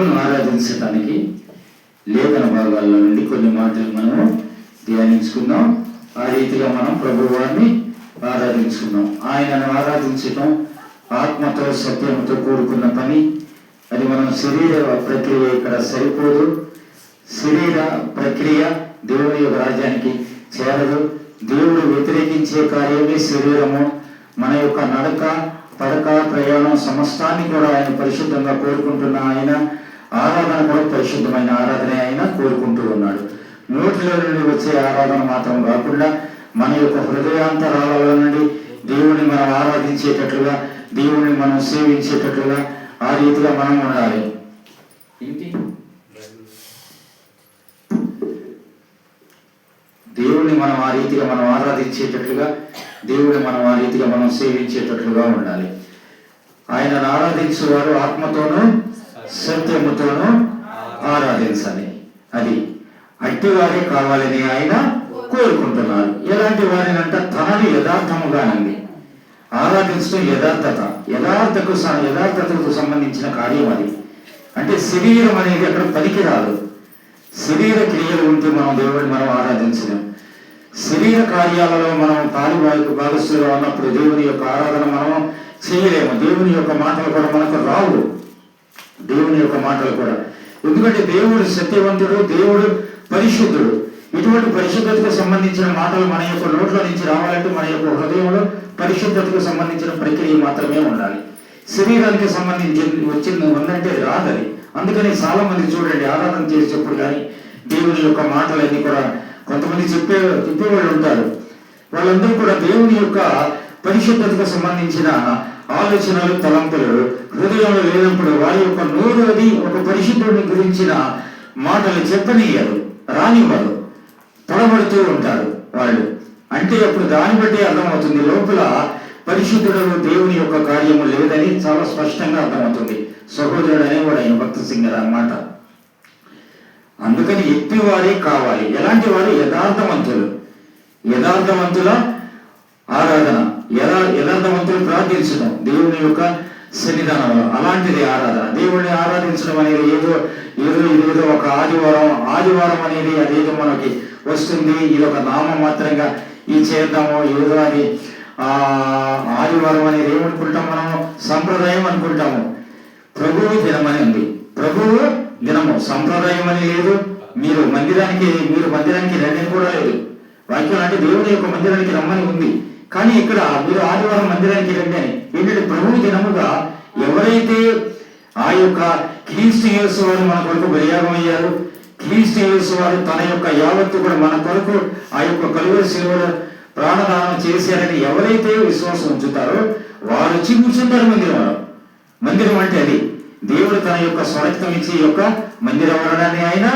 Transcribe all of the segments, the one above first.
ప్రభువును ఆరాధించడానికి లేఖన భాగాల్లో నుండి కొన్ని మాటలు మనము ధ్యానించుకుందాం. ఆ రీతిగా మనం ప్రభువాన్ని ఆరాధించుకుందాం. ఆయనను ఆరాధించటం ఆత్మతో సత్యంతో కూడుకున్న పని. అది మనం శరీర ప్రక్రియ ఇక్కడ సరిపోదు. శరీర ప్రక్రియ దేవుని యొక్క రాజ్యానికి చేరదు. దేవుడు వ్యతిరేకించే కార్యమే శరీరము. మన యొక్క నడక, పడక, ప్రయాణం సమస్తాన్ని కూడా ఆయన పరిశుద్ధంగా కోరుకుంటున్న ఆయన ఆరాధన కూడా పరిశుద్ధమైన ఆరాధన ఆయన కోరుకుంటూ ఉన్నాడు. నోటిలో నుండి వచ్చే ఆరాధన మాత్రం కాకుండా మన యొక్క హృదయాంతరాలలో నుండి దేవుని మనం ఆరాధించేటట్లుగా, దేవుని మనం సేవించేటట్లుగా ఆ రీతిగా మనం ఉండాలి. దేవుని మనం ఆ రీతిగా మనం ఆరాధించేటట్లుగా, దేవుని మనం ఆ రీతిగా మనం సేవించేటట్లుగా ఉండాలి. ఆయనను ఆరాధించేవారు ఆత్మతోనూ సత్యముతోనూ ఆరాధించాలి. అది అట్టివారే కావాలని ఆయన కోరుకుంటున్నారు. ఎలాంటి వారినంట తనని యథార్థముగానండి ఆరాధించడం. యథార్థతకు సంబంధించిన కార్యం అది. అంటే శరీరం అనేది అక్కడ పనికిరాదు. శరీర క్రియలు ఉంటే మనం దేవుడిని మనం ఆరాధించలేం. శరీర కార్యాలలో మనం భాగస్సులుగా ఉన్నప్పుడు దేవుని యొక్క ఆరాధన మనం చేయలేము. దేవుని యొక్క మాటలు కూడా మనకు రావు. దేవుని యొక్క మాటలు కూడా, ఎందుకంటే దేవుడు సత్యవంతుడు, దేవుడు పరిశుద్ధుడు. ఇటువంటి పరిశుద్ధతకు సంబంధించిన మాటలు మన యొక్క నోట్లో నుంచి రావాలంటే మన యొక్క హృదయంలో పరిశుద్ధతకు సంబంధించిన ప్రక్రియ మాత్రమే ఉండాలి. శరీరానికి సంబంధించి వచ్చింది ఉందంటే రాదది. అందుకని చాలా మంది చూడండి, ఆరాధన చేసేటప్పుడు కానీ దేవుని యొక్క మాటలన్నీ కూడా కొంతమంది చెప్పేవాళ్ళు ఉంటారు. వాళ్ళందరూ కూడా దేవుని యొక్క పరిశుద్ధతకు సంబంధించిన ఆలోచనలు, తలంపులు హృదయంలో లేనప్పుడు వారి యొక్క నోరు అది ఒక పరిశుద్ధుడిని గురించిన మాటలు చెప్పనీయరు, రానివ్వరు, తొడబడుతూ ఉంటారు వాళ్ళు. అంటే అప్పుడు దాన్ని బట్టి అర్థమవుతుంది లోపల పరిశుద్ధుడు దేవుని యొక్క కార్యము లేదని చాలా స్పష్టంగా అర్థమవుతుంది. సహోదరుడు అనేవాడు ఆయన భక్త సింగర్ అన్నమాట. అందుకని ఎత్తివారే కావాలి. ఎలాంటి వారు? యథార్థవంతుల ఆరాధన, యథార్థవంతులు ప్రార్థించడం దేవుని యొక్క సన్నిధానంలో. అలాంటిది ఆరాధన. దేవుడిని ఆరాధించడం అనేది ఏదో ఒక ఆదివారం అనేది అదేదో మనకి వస్తుంది, ఇది ఒక నామం మాత్రంగా ఇది చేద్దాము, ఏదో అది ఆదివారం అనేది ఏమనుకుంటాం మనము? సంప్రదాయం అనుకుంటాము. ప్రభువు దినమని ఉంది. ప్రభువు దినము, సంప్రదాయం అని లేదు. మీరు మందిరానికి రండి కూడా లేదు. వాక్యం అంటే దేవుని యొక్క మందిరానికి రమ్మని ఉంది. కానీ ఇక్కడ మీరు ఆదివారం మందిరానికి రండి అని ఏంటంటే ప్రభువు దినముగా ఎవరైతే ఆ యొక్క క్రీస్తు యేసు వారు మన కొరకు బలియాగం అయ్యారు, క్రీస్తు యేసు వారు తన యొక్క యావత్తు కూడా మన కొరకు ఆ యొక్క కలువరి శిలువలో ప్రాణదానం చేశారని ఎవరైతే విశ్వాసం ఉంచుతారో వారు వచ్చి కూర్చుంటారు మందిరంలో. మందిరం అంటే అది దేవుడు తన యొక్క స్వరక్తం ఇచ్చి యొక్క మందిరం అనడాన్ని ఆయన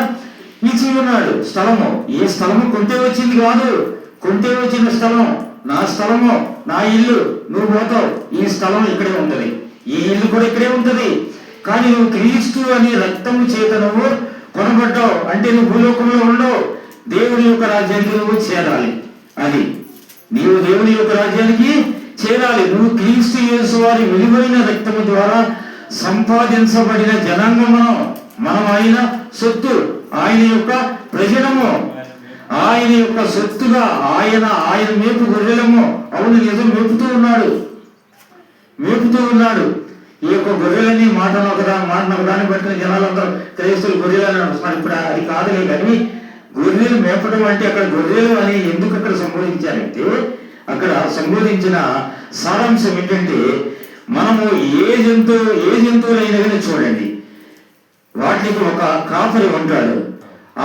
ఇచ్చి ఉన్నాడు. స్థలము, ఏ స్థలము కొంటే వచ్చింది కాదు. కొంటే వచ్చిన స్థలం నా స్థలము, నా ఇల్లు, నువ్వు పోతావు, ఈ స్థలం ఇక్కడే ఉంటది, ఈ ఇల్లు కూడా ఇక్కడే ఉంటది. కానీ నువ్వు క్రీస్తు అని రక్తము చేత నువ్వు కొనబడ్డావు అంటే నువ్వు భూలోకంలో ఉండవు. దేవుని యొక్క రాజ్యానికి నువ్వు చేరాలి. అది నీవు దేవుని యొక్క రాజ్యానికి చేరాలి. నువ్వు క్రీస్తు యేసు వారి విలువైన రక్తము ద్వారా సంపాదించబడిన జనాంగము. మనం ఆయన సొత్తు, ఆయన యొక్క ప్రజలము, ఆయన యొక్క సొత్తుగా ఆయన మేపు గొర్రెలము. అవును, నిజం, మేపుతూ ఉన్నాడు. ఈ యొక్క గొర్రెలని మాటను ఒకదాన్ని పట్టిన జనాలందరూ క్రైస్తవులు గొర్రెలని అంటున్నారు. ఇప్పుడు అది కాదులే. కానీ గొర్రెలు మేపడం అంటే అక్కడ గొర్రెలు అని ఎందుకు అక్కడ సంబోధించారంటే అక్కడ సంబోధించిన సారాంశం ఏంటంటే మనము ఏ జంతువులైనా కానీ చూడండి, వాటికి ఒక కాపరి ఉంటాడు.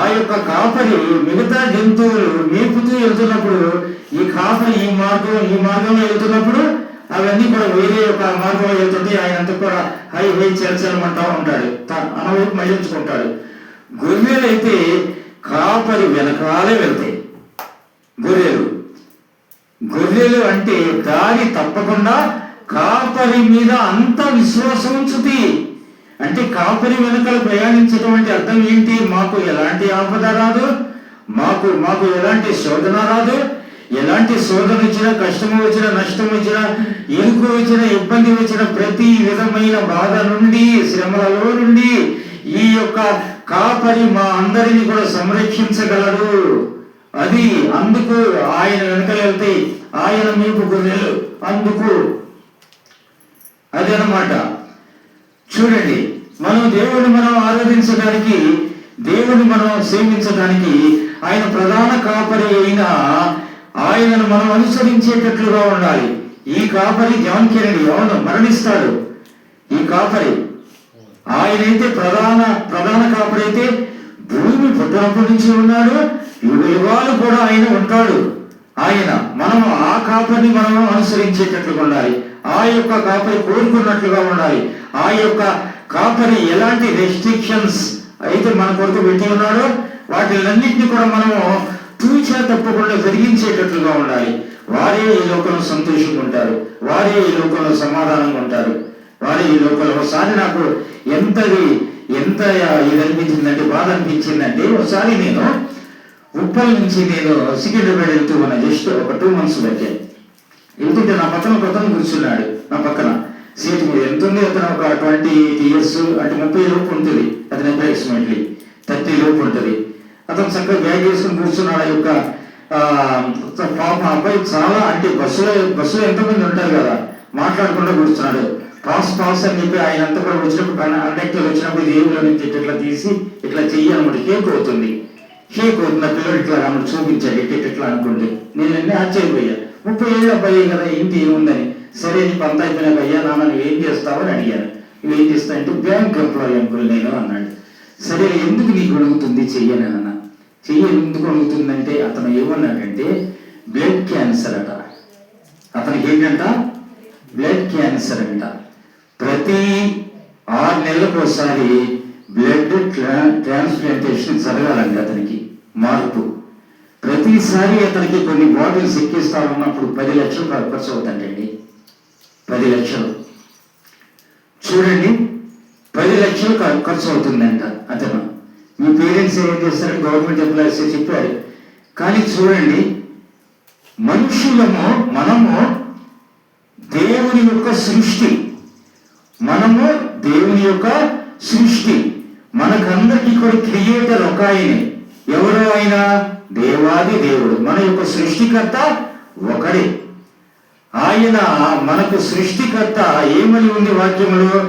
ఆ యొక్క కాపరి మిగతా జంతువులు మేపుతూ వెళ్తున్నప్పుడు ఈ కాపరి ఈ మార్గంలో వెళ్తున్నప్పుడు అవన్నీ కూడా వేరే ఒక మార్గంలో వెళ్తుంటే ఆయనంతా కూడా హై చేర్చలమంటా ఉంటాడు, అనవైపు మళ్ళించుకుంటాడు. గొర్రెలు అయితే కాపరి వెనకాలే వెళ్తాయి. గొర్రెలు అంటే దారి తప్పకుండా కాపరి మీద అంత విశ్వాసం ఉంచుతి. అంటే కాపరి వెనకాల ప్రయాణించడం అంటే అర్థం ఏంటి? మాకు ఎలాంటి ఆపద రాదు, మాకు ఎలాంటి శోధన రాదు. ఎలాంటి శోధన వచ్చినా, కష్టము వచ్చినా, నష్టం వచ్చినా, ఇరుకు వచ్చినా, ఇబ్బంది వచ్చిన ప్రతి విధమైన బాధ నుండి, శ్రమలలో నుండి ఈ యొక్క కాపరి మా అందరినీ కూడా సంరక్షించగలడు. అది అందుకు ఆయన వెనకలు వెళ్తే ఆయన మీకు గొర్రెలు అందుకు అది అన్నమాట. చూడండి, మనం దేవుడిని మనం ఆరాధించడానికి, దేవుడిని మనం సేవించడానికి ఆయన ప్రధాన కాపరి అయిన ఆయనను మనం అనుసరించేటట్లుగా ఉండాలి. ఈ కాపరి జాన్ కెనడీ అవును మరణిస్తాడు. ఈ కాపరి ఆయనైతే ప్రధాన కాపరి అయితే భూమి పుట్టినప్పటి నుంచి ఉన్నాడు, యుగాలు కూడా ఆయన ఉంటాడు. మనం ఆ కాపరిని మనం అనుసరించేటట్లుగా ఉండాలి. ఆ యొక్క కాపరి కోరుకున్నట్లుగా ఉండాలి. ఆ యొక్క కాపరి ఎలాంటి రెస్ట్రిక్షన్స్ అయితే మన కొరకు పెట్టి ఉన్నాడో వాటిలన్నింటినీ కూడా మనము తూచా తప్పకుండా జరిగించేటట్లుగా ఉండాలి. వారే ఈ లోకంలో సంతోషంగా ఉంటారు, వారే ఈ లోకంలో సమాధానంగా ఉంటారు, వారే ఈ లోకంలో. ఒకసారి నాకు ఎంత ఇది అనిపించిందంటే, బాధ అనిపించిందంటే, ఒకసారి నేను ఉప్పల్ నుంచి నేను సికింద్రాబాద్ వెళ్తూ ఉన్నా. జస్ట్ ఒక 2 months బట్టే వెళ్తుంటే నా పక్కన ఒక అతను కూర్చున్నాడు. నా పక్కన సీట్ మీద ఎంత ఉంది, అతను ఒక 28 years అంటే 30 లోపు ఉంటుంది. అతను అప్రాక్సిమేట్లీ 30 లోపు ఉంటుంది. అతను చక్కగా బ్యాగ్ వేసుకుని కూర్చున్నాడు. ఆ యొక్క పాప అబ్బాయి చాలా అంటే బస్సులో ఎంతమంది ఉంటారు కదా, మాట్లాడకుండా కూర్చున్నాడు. పాస్ అని చెప్పి ఆయన అంతా కూడా వచ్చినప్పుడు కండక్టర్ వచ్చినప్పుడు దేవుళ్ళ నుంచి ఇట్లా తీసి ఇట్లా చెయ్యాలన్నమాట. షేక్ అవుతుంది ఆ పిల్లలు ఇట్లా అన్నమాట చూపించాడు ఇట్లా అనుకుంటే. నేను అన్నీ ఆశ్చర్యపోయా. 30 ఏళ్ళ అబ్బాయి కదా, ఏంటి ఏముందని. సరే నీకు అంతా అయిపోయినాక అయ్యా నాన్న నువ్వు ఏం చేస్తావని అడిగాను. నువ్వు ఏం చేస్తా అంటే బ్యాంక్ ఎంప్లాయీ అంకుల్ నేను అన్నాడు. సరే ఎందుకు నీకు అడుగుతుంది చెయ్యని అన్న. ఎందుకు అడుగుతుందంటే అతను ఏమన్నాడంటే బ్లడ్ క్యాన్సర్ అట. అతనికి ఏంటంట బ్లడ్ క్యాన్సర్ అంట. ప్రతి 6 నెలలకు ఒకసారి బ్లడ్ ట్రాన్స్ప్లాంటేషన్ జరగాలంట. అతనికి మార్పు ప్రతిసారి అతనికి కొన్ని బాటిల్స్ ఎక్కిస్తామన్నప్పుడు 10 లక్షలు ఖర్చు అవుతాయండి. 10 లక్షలు చూడండి, 10 లక్షలు ఖర్చు అవుతుందంట. అతను మీ పేరెంట్స్ ఏం చేస్తారని గవర్నమెంట్ ఎంప్లాయీస్ చెప్పారు. కానీ చూడండి, మనుషులము మనము దేవుని యొక్క సృష్టి, మనకందరికీ కూడా క్రియేటర్ ఒక ఆయనే. ఎవరో ఆయన దేవాది దేవుడు, మన యొక్క సృష్టికర్త ఒకడే. ఆయన మనకు సృష్టికర్త. ఏమని ఉంది వాక్యములో?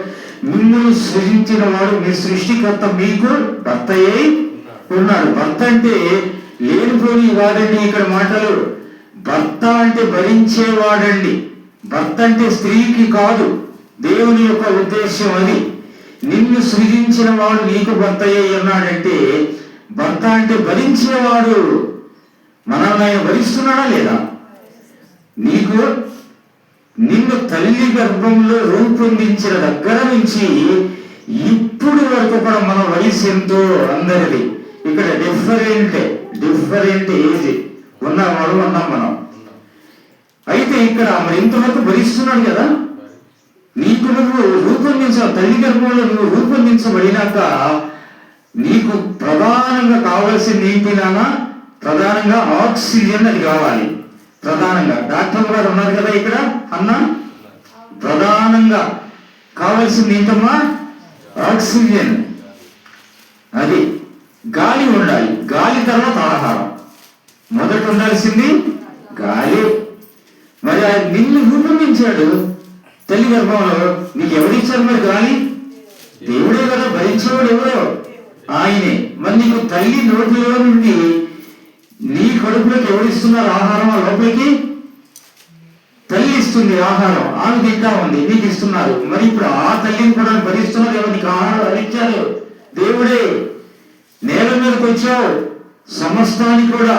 మిమ్మల్ని సృజించిన వాడు మీ సృష్టికర్త మీకు భర్త అయి ఉన్నాడు. భర్త అంటే లేనిపోని వాడండి. ఇక్కడ మాటలు భర్త అంటే భరించేవాడండి. భర్త అంటే స్త్రీకి కాదు, దేవుని యొక్క ఉద్దేశం అది. నిన్ను సృజించిన వాడు నీకు భర్త అయి ఉన్నాడంటే భర్త అంటే భరించేవాడు. మనల్ని ఆయన భరిస్తున్నాడా లేదా? నిన్ను తల్లి గర్భంలో రూపొందించిన దగ్గర నుంచి ఇప్పుడు వరకు కూడా మన వయసు ఎంతో అందరిది. ఇక్కడ డిఫరెంట్ ఏజ్ ఉన్నవాడు ఉన్నాం మనం. అయితే ఇక్కడ మరి ఇంతవరకు భరిస్తున్నాడు కదా. నీకు నువ్వు తల్లి గర్భంలో నువ్వు రూపొందించబడినాక నీకు ప్రధానంగా కావాల్సింది ఏంటినా? ప్రధానంగా ఆక్సిజన్ అది కావాలి. ప్రధానంగా డాక్టర్ గారు ఉన్నారు కదా ఇక్కడ అన్న, ప్రధానంగా కావాల్సింది ఏంటమ్మా? ఆక్సిజన్. అది గాలి ఉండాలి. గాలి తర్వాత ఆహారం. మొదట ఉండాల్సింది గాలి. మరి నిన్ను రూపొందించాడు తల్లి గర్భంలో. నీకు ఎవరిచ్చారు మరి గాలి? దేవుడే కదా. భరించేవాడు ఎవరో ఆయనే. మరి నీకు తల్లి నోటిలో నుండి నీ కడుపులోకి ఎవరిస్తున్నారు ఆహారం? లోపలికి తల్లి ఇస్తుంది ఆహారం. ఆమె తింటా ఉంది, నీకు ఇస్తున్నారు. మరి ఇప్పుడు ఆ తల్లిని కూడా భరిస్తున్నారు ఎవరు? నీకు ఆహారం అందించారు దేవుడే. నేల మీదకి వచ్చావు సమస్తాన్ని కూడా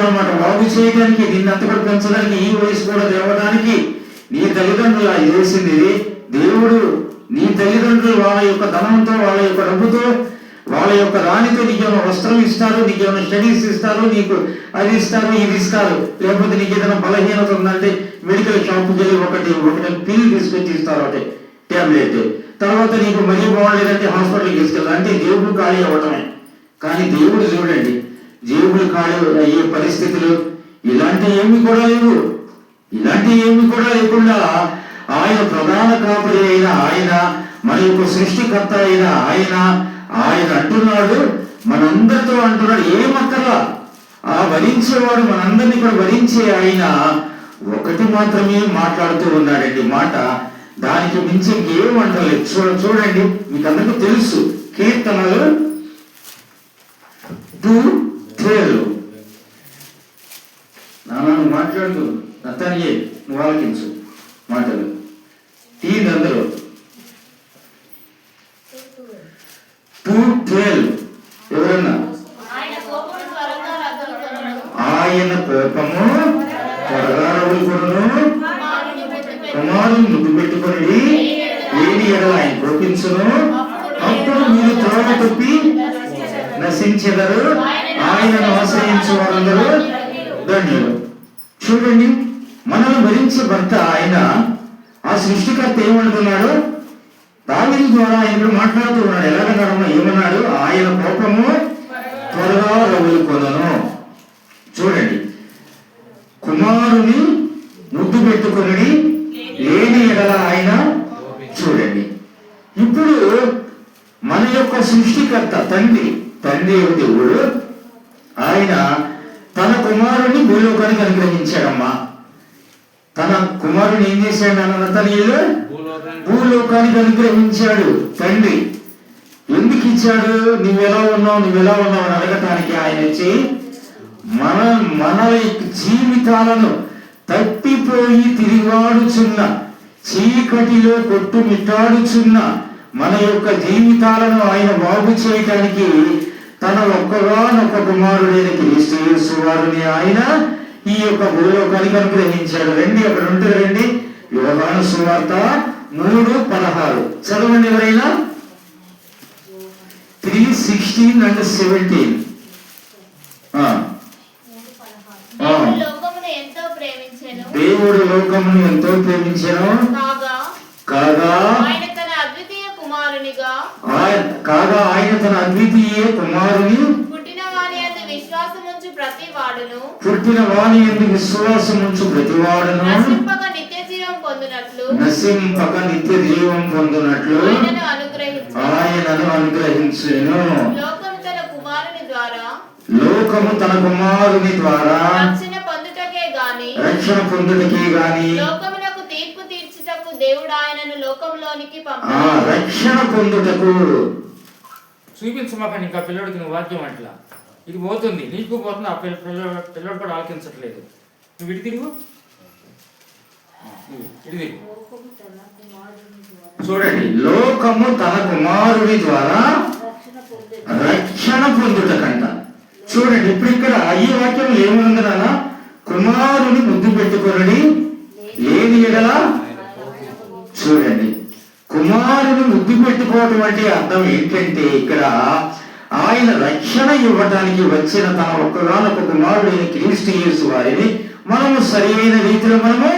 అన్నమాట బాగు చేయడానికి, నిన్నంత కూడా పెంచడానికి, ఈ వయసు కూడా తేవడానికి నీ తల్లిదండ్రులు చేసింది దేవుడు. నీ తల్లిదండ్రులు వాళ్ళ యొక్క ధనంతో, వాళ్ళ యొక్క డబ్బుతో, వాళ్ళ యొక్క రాణితో నీకేమైనా వస్త్రం ఇస్తారు, నీకేమైనా స్టడీస్ ఇస్తారు, నీకు అది ఇస్తారు, ఇది ఇస్తారు. లేకపోతే నీకు ఏదైనా బలహీనత ఉందంటే మెడికల్ షాప్కి వెళ్ళి ఒకటి పిల్ తీసుకొచ్చి ఇస్తారు, ఒకటి ట్యాబ్లెట్. తర్వాత నీకు మరీ బాగుండేదంటే హాస్పిటల్కి తీసుకెళ్తారు. అంటే దేవుడు ఖాళీ అవ్వటమే. కానీ దేవుడు చూడండి, జేబులు ఖాళీ అయ్యే పరిస్థితులు ఇలాంటివి ఏమి కూడా లేకుండా ఆయన ప్రధాన కాపరి అయిన ఆయన మన యొక్క సృష్టికర్త అయిన ఆయన అంటున్నాడు, మనందరితో అంటున్నాడు, ఏమక్కర్లా, ఆ వరించేవాడు మనందరినీ కూడా వరించే ఆయన ఒకటి మాత్రమే మాట్లాడుతూ ఉన్నాడండి మాట. దానికి మించి ఇంకేం అంటలేదు. చూడండి, మీకు అందరికీ తెలుసు, కీర్తనలు 2:12. నాన్న మాట్లాడుతూ నతనియే నువ్వు ఆలకించు మాటలు అందరూ. 2:12 ఎవరన్నా? ఆయన కోపము త్వరగా రగులుకొనును, కుమారుని ముద్దు పెట్టుకొని లేని ఎడల ఆయన కోపించును, అప్పుడు మీరు త్రోవ తప్పి నశించెదరు, ఆయనను ఆశ్రయించే వారందరూ ధన్యులు. చూడండి, మనల్ని భరించే భర్త ఆయన, ఆ సృష్టికర్త ఏమంటున్నాడు? దావీదు ద్వారా ఆయన కూడా మాట్లాడుతూ ఉన్నాడు. ఎలాగన్నా ఏమన్నాడు? ఆయన కోపము త్వరగా రగులుకొనును. చూడండి, కుమారుని ముద్దు పెట్టుకొని లేని ఎడల ఆయన. చూడండి, ఇప్పుడు మన యొక్క సృష్టికర్త తండ్రి దేవుడు ఆయన తన కుమారుని భూలోకానికి అనుగ్రహించాడమ్మా. తన కుమారుని ఏం చేశాడు? నతనీయులు భూలోకానికి అనుగ్రహించాడు తండ్రి. ఎందుకు ఇచ్చాడు? నువ్వెలా ఉన్నావు అని అడగటానికి ఆయన వచ్చి మన జీవితాలను తప్పిపోయి తిరిగాడుచున్న, చీకటిలో కొట్టుమిట్టాడుచున్న మన యొక్క జీవితాలను ఆయన బాగు చేయటానికి తన ఒక్కగానొక్క కుమారుడైన క్రీస్తు యేసు వారిని ఆయన ఈ యొక్క భూలోకానికి అనుగ్రహించాడు. అక్కడ ఉంటుంది రండి, యోహాను సువార్త 3:16 చదవండి ఎవరైనా. 3:16 and 17. దేవుడు లోకమును ఎంతో ప్రేమించెను, కాగా ఆయన తన అద్వితీయ కుమారుని పుట్టిన వాని యందు విశ్వాసముంచు ప్రతివాడును నశింపక నిత్య జీవం పొందునట్లు ఆయనను అనుగ్రహించెను. లోకము తన కుమారుని ద్వారా రక్షణ పొందుటకే గాని లోకమునకు తీర్పు తీర్చుటకు దేవుడు ఆయనను లోకంలోనికి పంపాడు. రక్షణ పొందుటకు చూపించమాకండి. ఇంకా పిల్లడికి నువ్వు వాక్యం అట్లా ఇది పోతుంది, నీకు పోతుంది. ఆ పిల్లడు కూడా ఆలకించట్లేదు. నువ్వు ఇటు తిరుగు. చూడండి, లోకము తన కుమారుని ద్వారా రక్షణ పొందుటకంట. చూడండి, ఇప్పుడు ఇక్కడ ఈ వాక్యం ఏముంది నాన్న? కుమారుని ముద్దు పెట్టుకొని లేని ఎడల. చూడండి, కుమారుని ముద్దు పెట్టుకోవటం అంటే అర్థం ఏంటంటే, ఇక్కడ ఆయన రక్షణ ఇవ్వటానికి వచ్చిన తన ఒక్కగానొక్క కుమారుడైన క్రీస్తు యేసు వారిని మనము సరైన రీతిలో మనము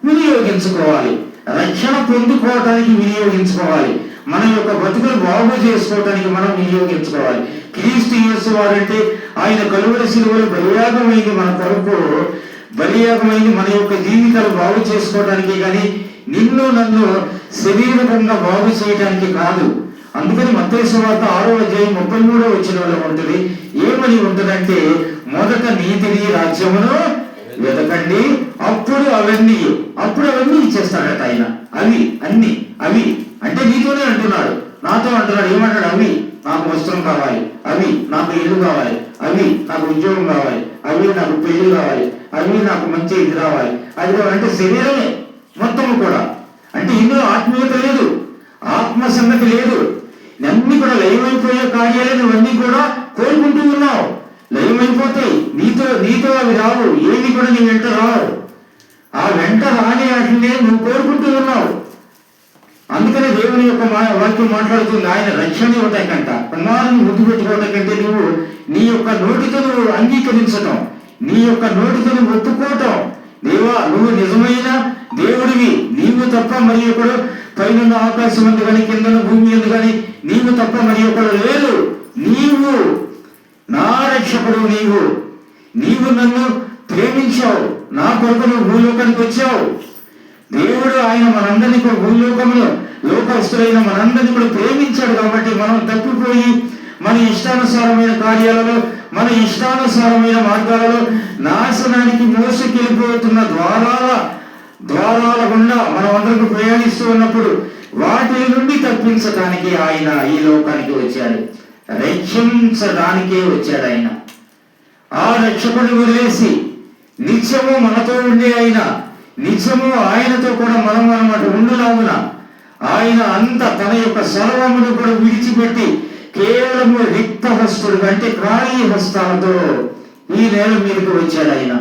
వినియోగించుకోవాలి. రక్షణ పొందుకోవటానికి వినియోగించుకోవాలి. మన యొక్క బతుకులు బాగు చేసుకోవటానికి మనం వినియోగించుకోవాలి. క్రీస్తు యేసు వారంటే ఆయన కలువరి శిలువలో బలియాగమైంది, మన కొరకు బలియాగమైంది మన యొక్క జీవితాలు బాగు చేసుకోవడానికి, కానీ నిన్ను నన్ను శరీరకంగా బాగు చేయడానికి కాదు. అందుకని మత్తయి సువార్త 6:33 ఉంటుంది. ఏమని ఉంటుందంటే, మొదట నీతిని రాజ్యమును వెతకండి, అప్పుడు అవన్నీ ఇచ్చేస్తాడట ఆయన. అవి అంటే నీతోనే అంటున్నాడు, నాతో అంటున్నాడు. ఏమంటాడు? అవి నాకు వస్త్రం కావాలి, అవి నాకు ఇల్లు కావాలి, అవి నాకు ఉద్యోగం కావాలి, అవి నాకు పెళ్లి కావాలి, అవి నాకు మంచి ఇది రావాలి. అది అంటే శరీరమే మొత్తము కూడా. అంటే ఇందులో ఆత్మీయత లేదు, ఆత్మ సంగతి లేదు. అన్ని కూడా లయమైపోయే కార్యాలే నువ్వన్నీ కూడా కోరుకుంటూ ఉన్నావు. లయమైపోతాయి, నీతో అవి రావు, ఏమి కూడా నీ వెంట రావు. ఆ వెంట రాని వాటినే నువ్వు కోరుకుంటూ ఉన్నావు. అందుకనే దేవుని యొక్క వాక్యం మాట్లాడుతుంది, ఆయన రక్షణ ఇవ్వటం కంట, కుమారుని ముద్దు పెట్టుకోవటం కంటే నువ్వు నీ యొక్క నోటితో నువ్వు అంగీకరించటం, నీ యొక్క నోటితో నువ్వు ఒప్పుకోవటం. దేవా, నువ్వు నిజమైన దేవుడివి, నీవు తప్ప మరి ఒకడు పైన ఆకాశం అందు కానీ కింద భూమి అందు కానీ నీవు తప్ప మరి ఒకడు లేదు. నీవు నా రక్షకుడు, నీవు నన్ను ప్రేమించావు, నా కొరకు నువ్వు భూలోకానికి వచ్చావు, దేవుడు ఆయన మనందరినీ కూడా భూలోకంలో లోకస్తులైన మనందరినీ కూడా ప్రేమించాడు. కాబట్టి మనం తప్పిపోయి మన ఇష్టానుసారమైన కార్యాలలో, మన ఇష్టానుసారమైన మార్గాలలో నాశనానికి మోసుకెళ్ళిపోతున్న ద్వారాల గుండా మనం అందరికీ ప్రయాణిస్తూ ఉన్నప్పుడు వాటి నుండి తప్పించడానికి ఆయన ఈ లోకానికి వచ్చాడు. రక్షించడానికే వచ్చాడు ఆయన. ఆ రక్షకుడిని వదిలేసి నిత్యము మనతో ఉండే ఆయన, నిత్యము ఆయనతో కూడా మనం అన్నమాట ఉండులాగున ఆయన అంత తన యొక్క సర్వమును కూడా విడిచిపెట్టి కేవలము రిక్త హస్తుడు అంటే ఖాళీ హస్తాలతో ఈ నేల మీదకి వచ్చాడు ఆయన.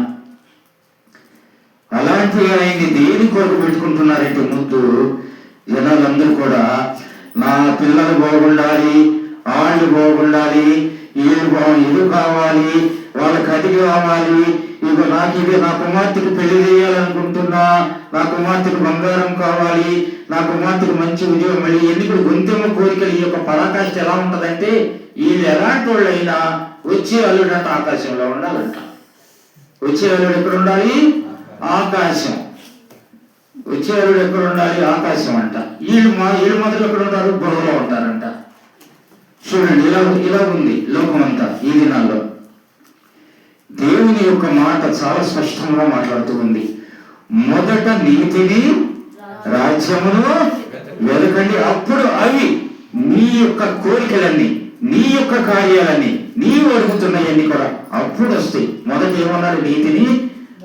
అలాంటి ఆయన్ని దేని కొరకు పెట్టుకుంటున్నారంటే ముందు జనాలందరూ కూడా నా పిల్లలు బాగుండాలి, వాళ్ళు బాగుండాలి, ఇది కావాలి, వాళ్ళకి అది కావాలి, ఇక నాకు ఇది నా కుమార్తెకు పెళ్లి చేయాలనుకుంటున్నా, నా కుమార్తెకు బంగారం కావాలి, నా కుమార్తెకు మంచి ఉద్యోగం, మళ్ళీ ఎన్నికలు గొంతెమ్మ కోరికలు. ఈ యొక్క పరాకాష్ట ఎలా ఉంటదంటే వీళ్ళు ఎలాంటి వాళ్ళైనా వచ్చే అల్లుడంట ఆకాశంలో ఉండాలంట. వచ్చే అల్లుడు ఎక్కడ ఉండాలి? ఆకాశం. వచ్చే అల్లుడు ఎక్కడ ఉండాలి? ఆకాశం అంట. వీళ్ళు మాత్రం ఎక్కడ ఉంటారు? బుర్రలో ఉంటారంట. చూడండి, ఇలా ఉంది లోకం అంతా ఈ దినాల్లో. దేవుని యొక్క మాట చాలా స్పష్టంగా మాట్లాడుతూ ఉంది. మొదట నీతిని రాజ్యమును వెతకండి, అప్పుడు అవి నీ యొక్క కోరికలన్నీ, నీ యొక్క కార్యాలన్నీ, నీవు అడుగుతున్నాయన్నీ కూడా అప్పుడు వస్తాయి. మొదట ఏమన్నాడు? నీతిని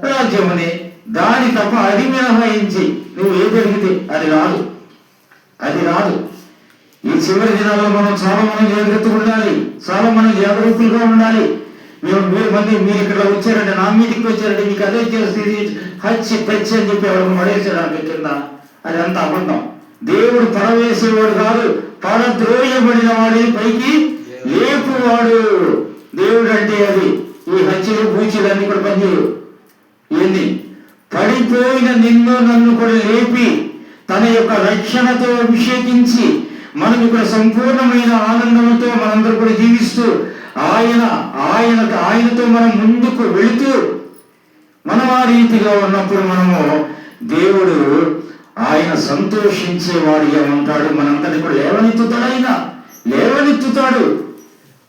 రాజ్యముని. దాని తప్ప అది మినహాయించి నువ్వు ఏది అడిగితే అది రాదు, అది రాదు. ఈ చివరి దినాల్లో మనం చాలా మంది జాగ్రత్తగా ఉండాలి, చాలా మంది జాగ్రత్తగా ఉండాలి. మీరు ఇక్కడ వచ్చారంటే, నా మీటింగ్కి వచ్చారంటే మీకు అదే చేసి హచ్చి తెచ్చి అని చెప్పి ఎవరు పడేసాడు కింద. అది అంత అబద్ధం. దేవుడు పడవేసేవాడు కాదు, పడద్రోయబడిన వాడిని పైకి లేపువాడు దేవుడు. అంటే అది ఈ హత్యలు బూచీలు అన్ని కూడా పనిచేయవు. ఏంది? పడిపోయిన నిన్ను నన్ను కూడా లేపి తన యొక్క రక్షణతో అభిషేకించి మనం ఇక్కడ సంపూర్ణమైన ఆనందంతో మనందరూ కూడా జీవిస్తూ ఆయనతో మనం ముందుకు వెళుతూ మనం ఆ రీతిగా ఉన్నప్పుడు మనము దేవుడు ఆయన సంతోషించేవాడిగా ఉంటాడు. మనందరినీ కూడా లేవనెత్తుతాడు.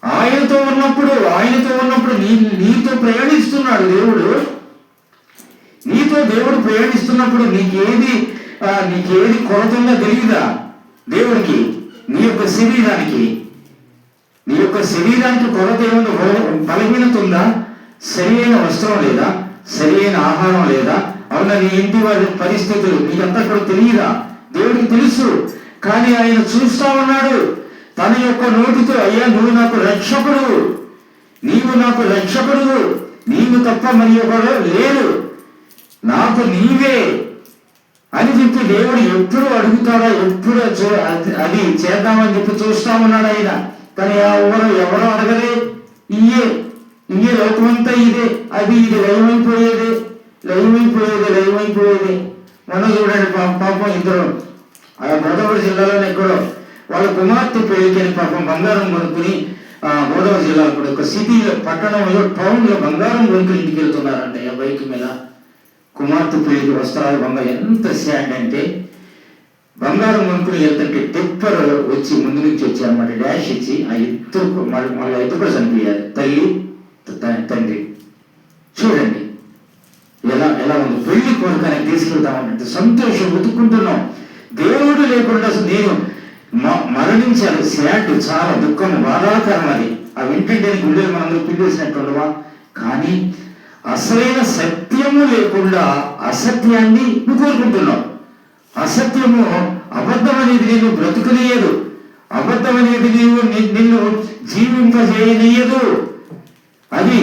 ఆయనతో ఉన్నప్పుడు నీతో ప్రయాణిస్తున్నాడు దేవుడు. దేవుడు ప్రయాణిస్తున్నప్పుడు నీకేది కొరతంగా తెలియదా దేవుడికి? నీ యొక్క శరీరానికి కొరత ఏముంది? బలహీనత ఉందా? సరి అయిన వస్త్రం లేదా? సరి అయిన ఆహారం లేదా? అవునా? నీ ఇంటి వారి పరిస్థితులు నీకంతా కూడా తెలియదా? దేవుడికి తెలుసు. కానీ ఆయన చూస్తా ఉన్నాడు తన యొక్క నోటితో, అయ్యా నువ్వు నాకు రక్షకుడు, నీవు తప్ప మరి ఒకడు లేడు, నాకు నీవే అని చెప్పి దేవుడు ఎప్పుడు అడుగుతాడా, ఎప్పుడు అది చేద్దామని చెప్పి చూస్తా ఉన్నాడు ఆయన. కానీ ఎవరో అడగలే. ఇయ్యే లోకమంతా ఇదే, ఇది లయమైపోయేది. మనం చూడండి, పాపం ఇద్దరు గోదావరి జిల్లాలోనే ఎక్కడో వాళ్ళ కుమార్తె పెళ్లికని పాపం బంగారం కొనుక్కుని గోదావరి జిల్లా కూడా ఒక సిటీలో, పట్టణంలో, టౌన్లో బంగారం కొనుక్కుని ఇంటికి వెళ్తున్నారంట ఆ బైక్ మీద. కుమార్తె పెళ్లికి వస్త్రాలు బంగారం. ఎంత శాడ్ అంటే బంగారం కొనుక్కుని వెళ్తుంటే టిప్పర్ వచ్చి ముందు నుంచి వచ్చారన్నమాట, డాష్ ఇచ్చి ఆ ఇద్దరు కూడా చనిపోయారు, తల్లి తండ్రి. చూడండి ఎలా ఉంది. పెళ్లి కొనుక్కని తీసుకెళ్తామన్నట్టు సంతోషం వెతుక్కుంటున్నాం. దేవుడు లేకుండా నేను మరణించాలి. శాడ్, చాలా దుఃఖం, బాధాకరం. అది ఆ వింటుంటే గుండెలు మనందరూ పిండేసినట్టు ఉండవా? కానీ అసలైన సత్యము లేకుండా అసత్యాన్ని నువ్వు కోరుకుంటున్నావు. అసత్యము, అబద్ధం అనేది నేను బ్రతుకనీయదు, అబద్ధం అనేది నిన్ను జీవింపజేయనీయదు. అది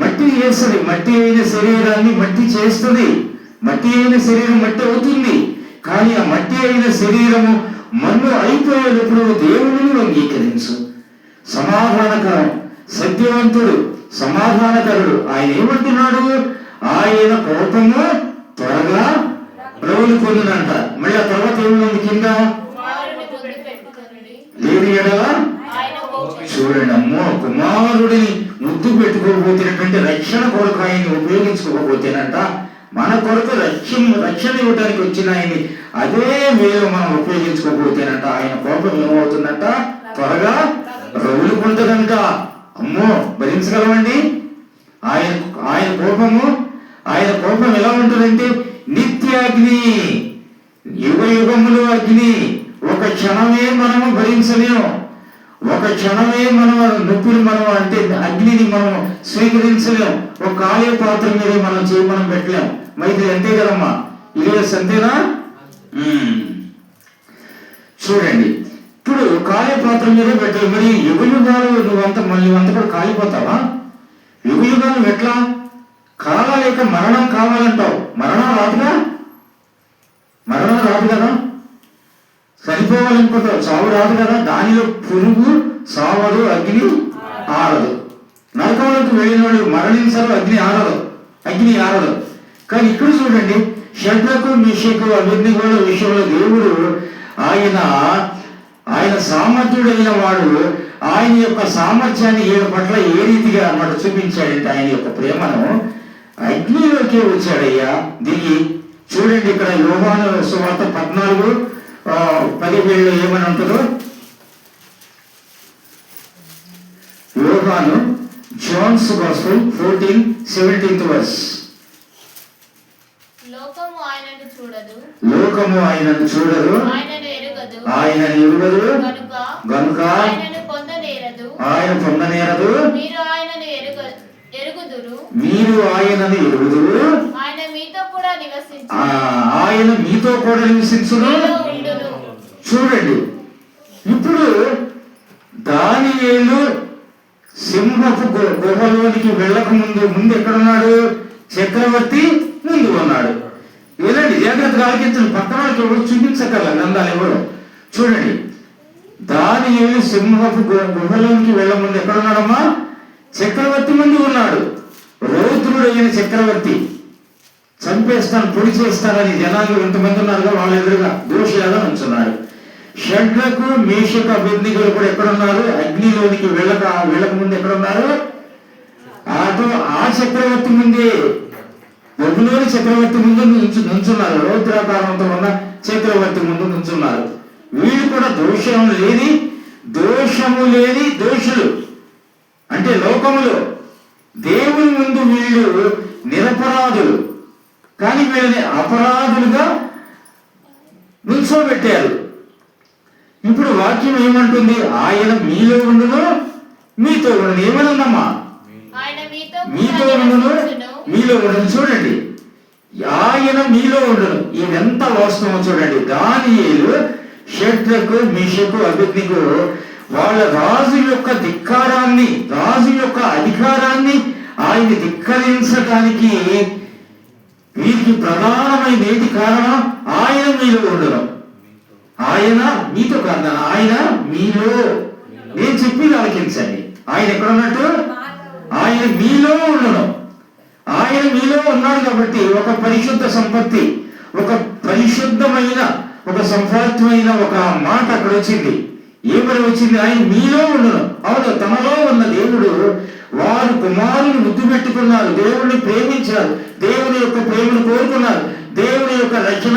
మట్టి చేస్తుంది, మట్టి అయిన శరీరాన్ని మట్టి చేస్తుంది. మట్టి అయిన శరీరం మట్టి అవుతుంది. కానీ ఆ మట్టి అయిన శరీరము మన్ను అయిపోయేటప్పుడు దేవుడిని అంగీకరించు. సమాధానకరం, సత్యవంతుడు, సమాధానకరుడు ఆయన ఏమంటున్నాడు? ఆయన కోపము త్వరగా రౌలుకొనునంట. మళ్ళీ ఆ తర్వాత ఏముంది కింద? లేని ఎడల చూడండి, అమ్మో, కుమారుడిని ముద్దు పెట్టుకోకపోతేనంటే, రక్షణ కొరకు ఆయన్ని ఉపయోగించుకోకపోతేనంట మన కొరకు రక్షణ ఇవ్వడానికి వచ్చిన ఆయన్ని అదే వేలు మనం ఉపయోగించుకోకపోతేనంట ఆయన కోపం ఏమవుతుందంట, త్వరగా రగులుకుంటుందంట. అమ్మో, భరించగలమండి? ఆయన కోపం ఎలా ఉంటుందంటే నిత్యాగ్ని, యుగ యుగములు అగ్ని. ఒక క్షణమే మనము భరించలేము, ఒక క్షణమే మనం నొప్పిని మనం అంటే అగ్నిని మనం స్వీకరించలేము. ఒక కాళీ పాత్ర మీద మనం పెట్టలేము. మరి అంతే కదమ్మా, ఇదే అంతేనా? చూడండి, ఇప్పుడు కాళీ పాత్ర మీద పెట్టాలి. మరి యుగ యుగాలు నువ్వంతా కూడా కాలిపోతావా? యుగ యుగాలు ఎట్లా కాలాలేక మరణం కావాలంటావు? మరణం రాదు కదా, చనిపోవాలనుకుంటావు, చావు రాదు కదా. దానిలో పురుగు సావదు, అగ్ని ఆరదు. నరకంలోకి వెళ్ళిన వాళ్ళు మరణించరు, అగ్ని ఆరదు. కానీ ఇక్కడ చూడండి, షడ్రకు మిషకు అబేద్నెగోల విషయంలో దేవుడు ఆయన సామర్థ్యుడైన వాడు ఆయన యొక్క సామర్థ్యాన్ని వీళ్ళ పట్ల ఏ రీతిగా అన్నమాట చూపించాడంటే ఆయన యొక్క ప్రేమను అగ్నిలోకి వచ్చాడయ్యా దిగి. చూడండి ఇక్కడ యోహాను సువార్త 14:17 ఏమని ఉంటుందో. యోహాను జాన్స్ గాస్పెల్ 14:17 వర్స్. లోకము ఆయనను చూడదు, ఆయనను ఎరుగదు గనుక ఆయన పొందనేరదు. మీరు ఆయనను ఎరుగుదురు, ఆయన మీతో కూడా నివసించును. చూడండి, ఇప్పుడు దానియేలు సింహపు గుహలోనికి వెళ్ళక ముందు ఎక్కడున్నాడు? చక్రవర్తి ముందు ఉన్నాడు. ఏదండి, జాగ్రత్తగా ఆలోచించండి. పక్కన వాళ్ళకి ఎవరు చూపించగల గ్రంథాలు ఎవరు? చూడండి, దానియేలు సింహపు గుహలోనికి వెళ్ళ ముందు ఎక్కడున్నాడమ్మా? చక్రవర్తి ముందు ఉన్నాడు. రౌద్రుడైన చక్రవర్తి, చంపేస్తాను, పొడి చేస్తానని జనాలు ఎంతమంది ఉన్నారుగా వాళ్ళ ఎదురుగా దోషిలాగా ఉంచున్నాడు. షడ్రకు మేషకు అబేద్నెగోలు కూడా ఎక్కడున్నారు? అగ్నిలోనికి వెళ్ళక ముందు ఎక్కడున్నారు? ఆ చక్రవర్తి ముందే, బబులోని చక్రవర్తి ముందు నుంచున్నారు. రౌద్రాకారంతో ఉన్న చక్రవర్తి ముందు నుంచున్నారు. వీళ్ళు కూడా దోషము లేని దోషులు. అంటే లోకములో దేవుని ముందు వీళ్ళు నిరపరాధులు, కానీ వీళ్ళని అపరాధులుగా నిల్చోబెట్టారు. ఇప్పుడు వాక్యం ఏమంటుంది? ఆయన మీలో ఉండును, మీతో ఉండును. ఏమనుందమ్మా? మీతో ఉండును, మీలో ఉండును. చూడండి, ఆయన మీలో ఉండును. ఇదెంత వాస్తవం చూడండి. దానియేలు, షడ్రకు మిషకు అబేద్నెగో వాళ్ళ రాజు యొక్క అధికారాన్ని ఆయన ధిక్కరించడానికి వీరికి ప్రధానమైన ఏంటి కారణం? ఆయన మీలో ఉండడం. ఆయన మీతో కాదు, ఆయన మీలో. నేను చెప్పి ఆలకించండి. ఆయన ఎక్కడ ఉన్నట్టు? ఆయన మీలో ఉండడం. ఆయన మీలో ఉన్నాడు కాబట్టి ఒక పరిశుద్ధ సంపత్తి, ఒక పరిశుద్ధమైన, ఒక సంపూర్ణమైన ఒక మాట అక్కడ వచ్చింది. ఏమని వచ్చింది? ఆయన మీలో ఉండను. అవును, తమలో ఉన్న దేవుడు వారు కుమారుని ముద్దు పెట్టుకున్నారు, దేవుడిని ప్రేమించారు, దేవుని యొక్క ప్రేమను కోరుకున్నారు, దేవుని యొక్క రక్షణ,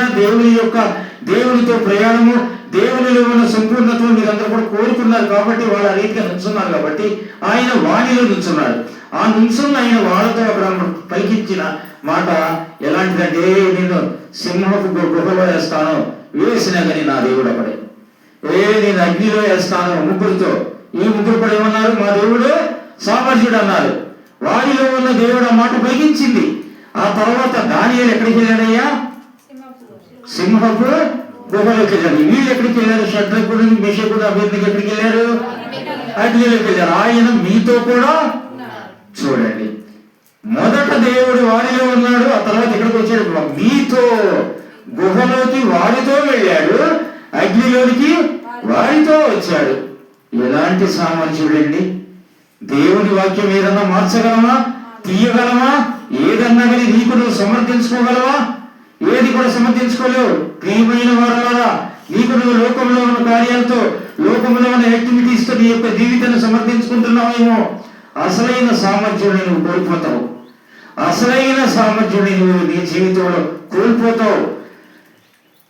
దేవునితో ప్రయాణము, దేవునిలో ఉన్న సంపూర్ణతను మీరందరూ కూడా కోరుకున్నారు. కాబట్టి వాళ్ళ రీతిగా నుంచున్నారు. కాబట్టి ఆయన వాణిలో నుంచున్నాడు. ఆ నుంచున్న ఆయన వాళ్ళతో అక్కడ పలికించిన మాట ఎలాంటిదంటే, నేను సింహపు గుహలో వేస్తాను, వేసినా కానీ నా దేవుడు అక్కడే. నేను అగ్నిలో వేస్తాను ముగ్గురితో. ఈ ముగ్గురు కూడా ఏమన్నారు? మా దేవుడు సామర్థ్యుడు అన్నారు. వారిలో ఉన్న దేవుడు ఆ మాట పలికించింది. ఆ తర్వాత దానియేలు ఎక్కడికి వెళ్ళాడయ్యా? సింహపు గుహలోకి వెళ్ళాడు. వీళ్ళు ఎక్కడికి వెళ్ళారు? షడ్రకు మిషకు అబేద్నెగో ఎక్కడికి వెళ్ళారు? అగ్నిలోకి వెళ్ళారు. ఆయన మీతో కూడా. చూడండి, మొదట దేవుడు వారిలో ఉన్నాడు, ఆ తర్వాత ఎక్కడికి వచ్చాడు? మీతో. గుహలోకి వారితో వెళ్ళాడు, అగ్నిలోనికి వారితో వచ్చాడు. ఎలాంటి సామర్థ్యుడండి! దేవుని వాక్యం ఏదన్నా మార్చగలమా? తీయగలమా? ఏదన్నా కానీ నీకు నువ్వు సమర్థించుకోగలవా? ఏది కూడా సమర్థించుకోలేవు. ప్రియమైన వారలారా, నీకు నువ్వు లోకంలో ఉన్న కార్యాలతో, లోకంలో ఉన్న యాక్టివిటీస్ తో నీ యొక్క జీవితాన్ని సమర్థించుకుంటున్నావేమో. అసలైన సామర్థ్యం నువ్వు కోల్పోతావు. అసలైన సామర్థ్యాన్ని నువ్వు నీ జీవితంలో కోల్పోతావు.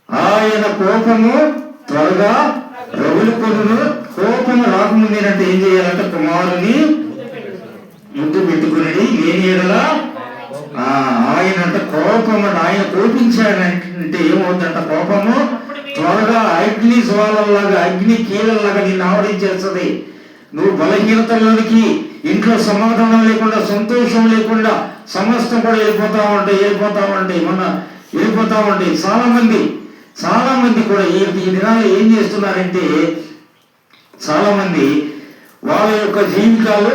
ఆయన కోపము త్వరగా రగులుకొనును. కోపము రాకముందేనంటే ఏం చేయాలంటే కుమారుని ముద్దు పెట్టుకుని లేని ఎడల ఆయన అంటే కోపము, ఆయన కోపించాడంటే ఏమవుతుందంట, కోపము త్వరగా అగ్ని జ్వాలలాగా, అగ్ని కీలలాగా నిన్ను ఆవరించేస్తుంది. నువ్వు బలహీనతలోనికి, ఇంట్లో సమాధానం లేకుండా, సంతోషం లేకుండా సమస్తం కూడా వెళ్ళిపోతా ఉంటాయి. మొన్న వెళ్ళిపోతా ఉంటాయి. చాలా మంది కూడా ఈ దినాలు ఏం చేస్తున్నారంటే, చాలా మంది వాళ్ళ యొక్క జీవితాలు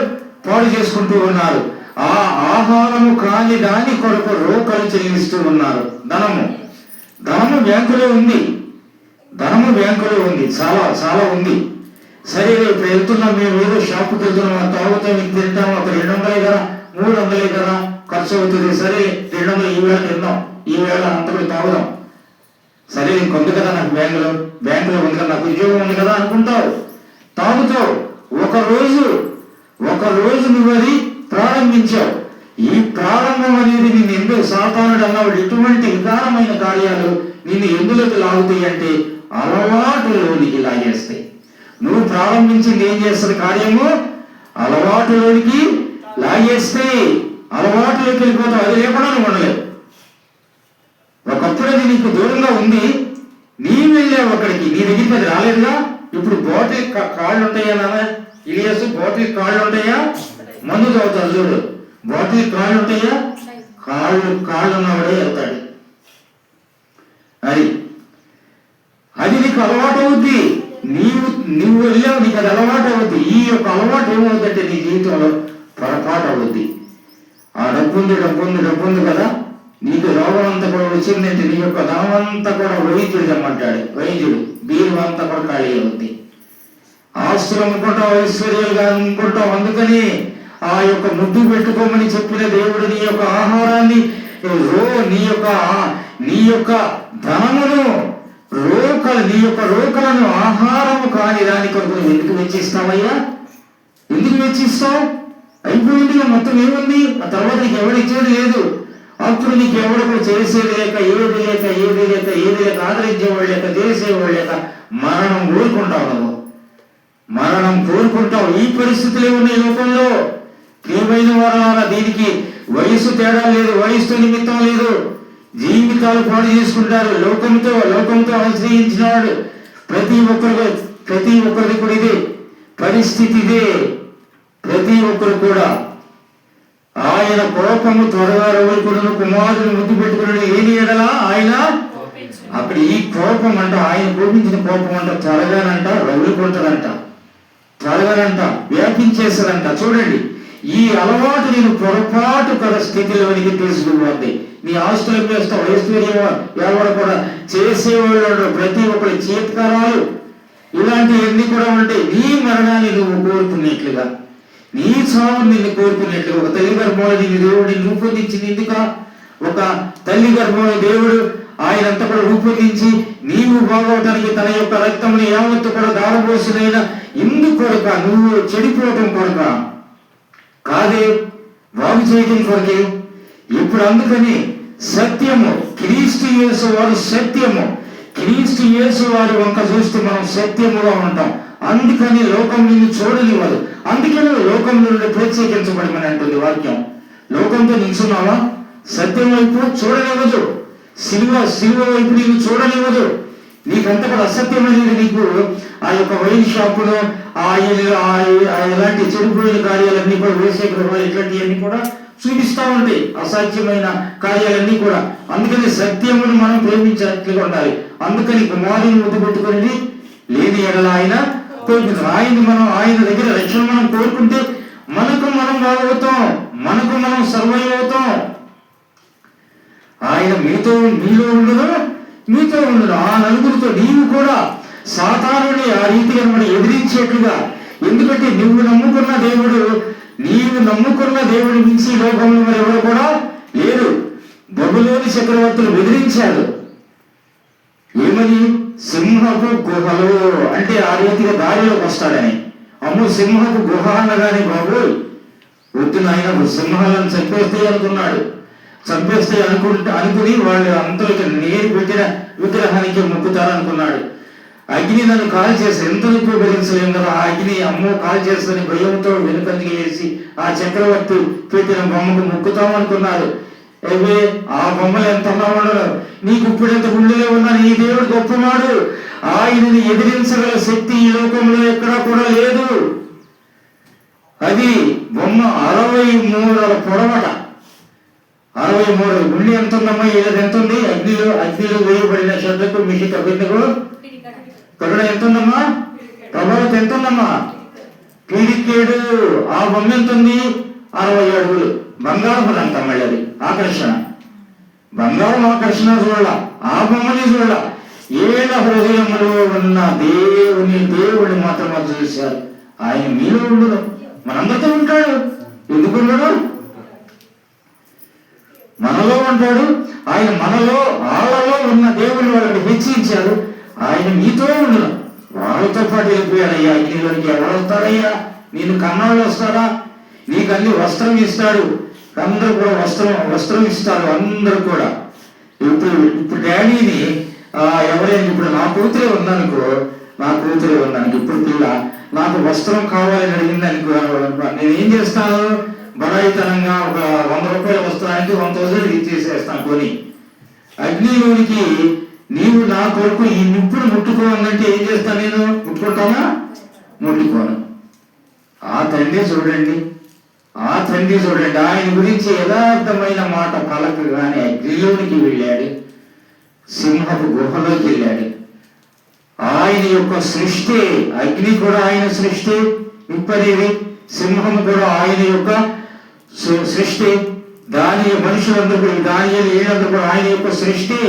పాడు చేసుకుంటూ ఉన్నారు. ఆ ఆహారము కాని దాని కొరకు రోకలు చెల్లిస్తూ ఉన్నారు. ధనము బ్యాంకులో ఉంది. చాలా ఉంది. సరే ఇప్పుడు వెళ్తున్నాం, మేము ఏదో షాపుకి వెళ్తున్నాం, తాగుతాం, ఇది తింటాం, ఒక 200 కదా 300 కదా ఖర్చు అవుతుంది. సరే 200 ఈ వేళ తిందాం, ఈ వేళ అంత కూడా తాగుదాం. సరే ఇంకొంది కదా నాకు బ్యాంకులో ఉంది కదా, నాకు ఉద్యోగం ఉంది కదా అనుకుంటావు, తాగుతావు. ఒక రోజు నువ్వు అది ప్రారంభించావు. ఈ ప్రారంభం అనేది నిన్ను ఎందుకు సాతానుడు అన్నవాడు ఇటువంటి విధానమైన కార్యాలు నిన్ను ఎందులోకి లాగుతాయి అంటే అలవాటులోనికి లాగేస్తాయి. నువ్వు ప్రారంభించింది ఏం చేస్తుంది కార్యము? అలవాటులోనికి లాగేస్తే అలవాటులోకి వెళ్ళిపోతావు. అది లేకుండా నువ్వు ఉండలేవు. ఒకప్పుడు అది నీకు దూరంగా ఉంది, నీ వెళ్ళావు అక్కడికి, నీ దగ్గరికి అది రాలేదుగా. ఇప్పుడు బాటిల్ కాళ్ళు ఉంటాయా నాన్న ఇలియాసు? బాటిల్ కాళ్ళు ఉంటాయా? మందు తాగుతాడు చూడు, బాటిల్ కాళ్ళు ఉంటాయా? కాళ్ళు ఉన్నవాడే వెళ్తాడు. అది నీకు అలవాటు అవుద్ది. నువ్వు వెళ్ళావు, నీకు అది అలవాటు అవుద్ది. ఈ యొక్క అలవాటు ఏమవుతుందంటే నీ జీవితంలో పొరపాటు అవుద్ది. ఆ డబ్బు ఉంది కదా, నీకు రోగం అంతా కూడా వచ్చిందంటే నీ యొక్క ధనం అంతా కూడా వైద్యుడు తెమ్మంటాడు. వైద్యుడు బీరు అంతా కూడా ఖాళీ అవుద్ది. ఆస్తులు అమ్ముకుంటాం, ఐశ్వర్యాలుగా అమ్ముకుంటాం. అందుకని ఆ యొక్క ముద్దు పెట్టుకోమని చెప్పిన దేవుడు నీ యొక్క ఆహారాన్ని, నీ యొక్క ధనమును, నీ యొక్క రోకలను ఆహారము కాని దాని కొరకు ఎందుకు వెచ్చిస్తావయ్యా? ఎందుకు వెచ్చిస్తావు? అయిపోయింది మొత్తం, ఏముంది? ఆ తర్వాత నీకు ఎవడిచ్చేది లేదు. అప్పుడు నీకు ఎవడు కూడా చేసేది లేక, ఏది లేక ఆదరించేవాళ్ళు లేక, చేసేవాళ్ళు లేక మరణం కోరుకుంటావు. ఈ పరిస్థితులే ఉన్నాయి లోకంలో. ప్రియమైన వారాల, దీనికి వయస్సు తేడా లేదు, వయస్సు నిమిత్తం లేదు. జీవితాలు పాడు చేసుకుంటారు. లోకంతో ఆశ్రయించిన వాడు ప్రతి ఒక్కరిది కూడా ఇదే పరిస్థితి. ఇదే ప్రతి ఒక్కరు కూడా ఆయన కోపము త్వరగా రగులుకొనును, కుమారుని ముద్దు పెట్టుకుని ఏది ఎడలా ఆయన అక్కడ ఈ కోపం అంట, ఆయన కోపించిన కోపం అంట త్వరగానంట రగులుకుంటాడంట, వ్యాపించేస్తాడంట. చూడండి, ఈ అలవాటు నేను పొరపాటు కల స్థితిలోనికి తీసుకుపోద్ది. నీ ఆస్తులు అమ్మేస్తావు, ఐశ్వర్యం ఎవరు కూడా చేసేవాళ్ళు, ప్రతి ఒక్కరి చేత్కారాలు ఇలాంటివన్నీ కూడా ఉంటాయి. నీ మరణాన్ని నువ్వు కోరుకునేట్లుగా, నీ చావు నిన్ను కోరుకునేట్లుగా. ఒక తల్లి గర్భంలో నిన్ను దేవుడిని రూపొందించింది ఎందుక? ఒక తల్లి గర్భంలో దేవుడు ఆయనంతా కూడా రూపొందించి నీవు బాగోవటానికి తన యొక్క రక్తముని యావత్తు కూడా దారబోసినైనా ఇందుకు కొరక, నువ్వు చెడిపోవటం కొరక కాదే, బాగు చేయటం కొరకే. ఇప్పుడు అందుకని సత్యము, క్రీస్తు యేసు వారు సత్యము, క్రీస్తు యేసు వారి వంక చూస్తే మనం సత్యముగా ఉంటాం. అందుకని లోకం నిన్ను చూడనివ్వదు. అందుకని లోకం నుండి ప్రత్యేకించబడమని అంటుంది వాక్యం. లోకంతో నిల్చున్నావా? సత్యం వైపు చూడనివ్వదు. సిలువ వైపు నీకు చూడనివ్వదు. నీకంతా కూడా అసత్యం అనేది నీకు ఆ యొక్క వైన్ షాపులో ఎలాంటి చెడిపోయిన కార్యాలన్నీ కూడా, వేసే గృహాలు ఇట్లాంటివన్నీ కూడా చూపిస్తూ ఉంటాయి, అసాధ్యమైన కార్యాలన్నీ కూడా. అందుకని సత్యమును మనం ప్రేమించినట్లుగా ఉండాలి. అందుకని కుమారుని ముద్దు పెట్టుకుని లేని ఎడల ఆయన కోరుకుంటాం. ఆయన దగ్గర రక్షణ మనం కోరుకుంటే మనకు మనం బాగవుతాం, మనకు మనం సర్వైవ్ అవుతాం. ఆయన మీలో ఉండదు. ఆ నలుగురితో నీవు కూడా సాతానుని ఆ రీతిగా మనం ఎదిరించేట్లుగా. ఎందుకంటే నీవు నమ్ముకున్న దేవుడు మించి లోకంలో మరి ఎవరు కూడా లేరు. బబులోని చక్రవర్తులు బెదిరించారు. ఏమని? సింహపు గుహలో అంటే ఆ రీతిగా దారిలోకి వస్తాడని. అమ్ము సింహపు గుహ అనగానే బాబు వద్దు నాయన సింహాలను చంపేస్తాయి అనుకున్నాడు. చంపేస్తాయి అనుకుని వాళ్ళు అంతలోకి నేను పెట్టిన విగ్రహానికి మొక్కుతారనుకున్నాడు. అగ్ని నన్ను కాల్ చేసి ఎంత నొప్పి భరించలేం కదా, ఆ అగ్ని అమ్మో కాల్ చేస్తుందని భయంతో వెనుకంజకి వేసి ఆ చక్రవర్తి పెట్టిన బొమ్మకు మొక్కుతాం అనుకున్నాడు. అవే ఆ బొమ్మలు ఎంత ఉండవు, నీకు ఇప్పుడు ఎంత గుండెలే ఉన్నా నీ దేవుడు గొప్పవాడు, ఆయనని ఎదిరించగల శక్తి ఈ లోకంలో ఎక్కడా కూడా లేదు. అది బొమ్మ 63 పొడవట, 63 గుండె ఎంత ఉందమ్మా, ఏది ఎంత ఉంది, అగ్నిలో వేయబడిన శ్రద్ధకు మిషిక బిడ్డకు కరుణ ఎంత ఉందమ్మా, ప్రభావత ఎంత ఉందమ్మా, పీడికేడు. ఆ బొమ్మ ఎంత ఉంది, 60 అడుగులు. బంగారం అంట, మళ్ళీ అది ఆకర్షణ, బంగారం ఆకర్షణ చూడాల, ఆ బొమ్మని చూడాల. ఏళ్ళ హృదయంలో ఉన్న దేవుని మాత్రం చూశారు. ఆయన మీలో ఉండదు, మనందరితో ఉంటాడు. ఎందుకు ఉన్నాడు, మనలో ఉంటాడు. ఆయన మనలో వాళ్ళలో ఉన్న దేవుని వాళ్ళకి హెచ్చించాడు. ఆయన మీతో ఉండడు, వాళ్ళతో పాటు వెళ్ళిపోయాడయ్యా అగ్నిలోనికి. ఎవరు వస్తారయ్యా, నేను కన్నాళ్ళు వస్తాడా, నీకు అన్ని వస్త్రం ఇస్తాడు. అందరూ కూడా వస్త్రం ఇస్తారు అందరూ కూడా. ఇప్పుడు డాడీని ఎవరైనా ఇప్పుడు నా కూతురే ఉందనుకో, ఇప్పుడు పిల్ల నాకు వస్త్రం కావాలని అడిగింది అనుకో, నేనేం చేస్తాను, బడాయితనంగా ఒక 100 రూపాయల వస్త్రానికి 1000 ఇచ్చేసేస్తాను కొని. అగ్నిలోనికి నీవు నా కొరకు ఈ నిప్పును ముట్టుకోవాలంటే ఏం చేస్తాను, నేను ముట్టుకుంటానా, ముట్టుకోను. ఆ తండ్రి చూడండి, ఆయన గురించి యథార్థమైన మాట పలకగానే అగ్నిలోనికి వెళ్ళాడు, సింహపు గుహలోకి వెళ్ళాడు. ఆయన యొక్క సృష్టి, అగ్ని కూడా ఆయన సృష్టి, నిప్పనేది, సింహము కూడా ఆయన యొక్క సృష్టి. మనుషులందరూ దానియేలు కూడా ఆయన యొక్క సృష్టి.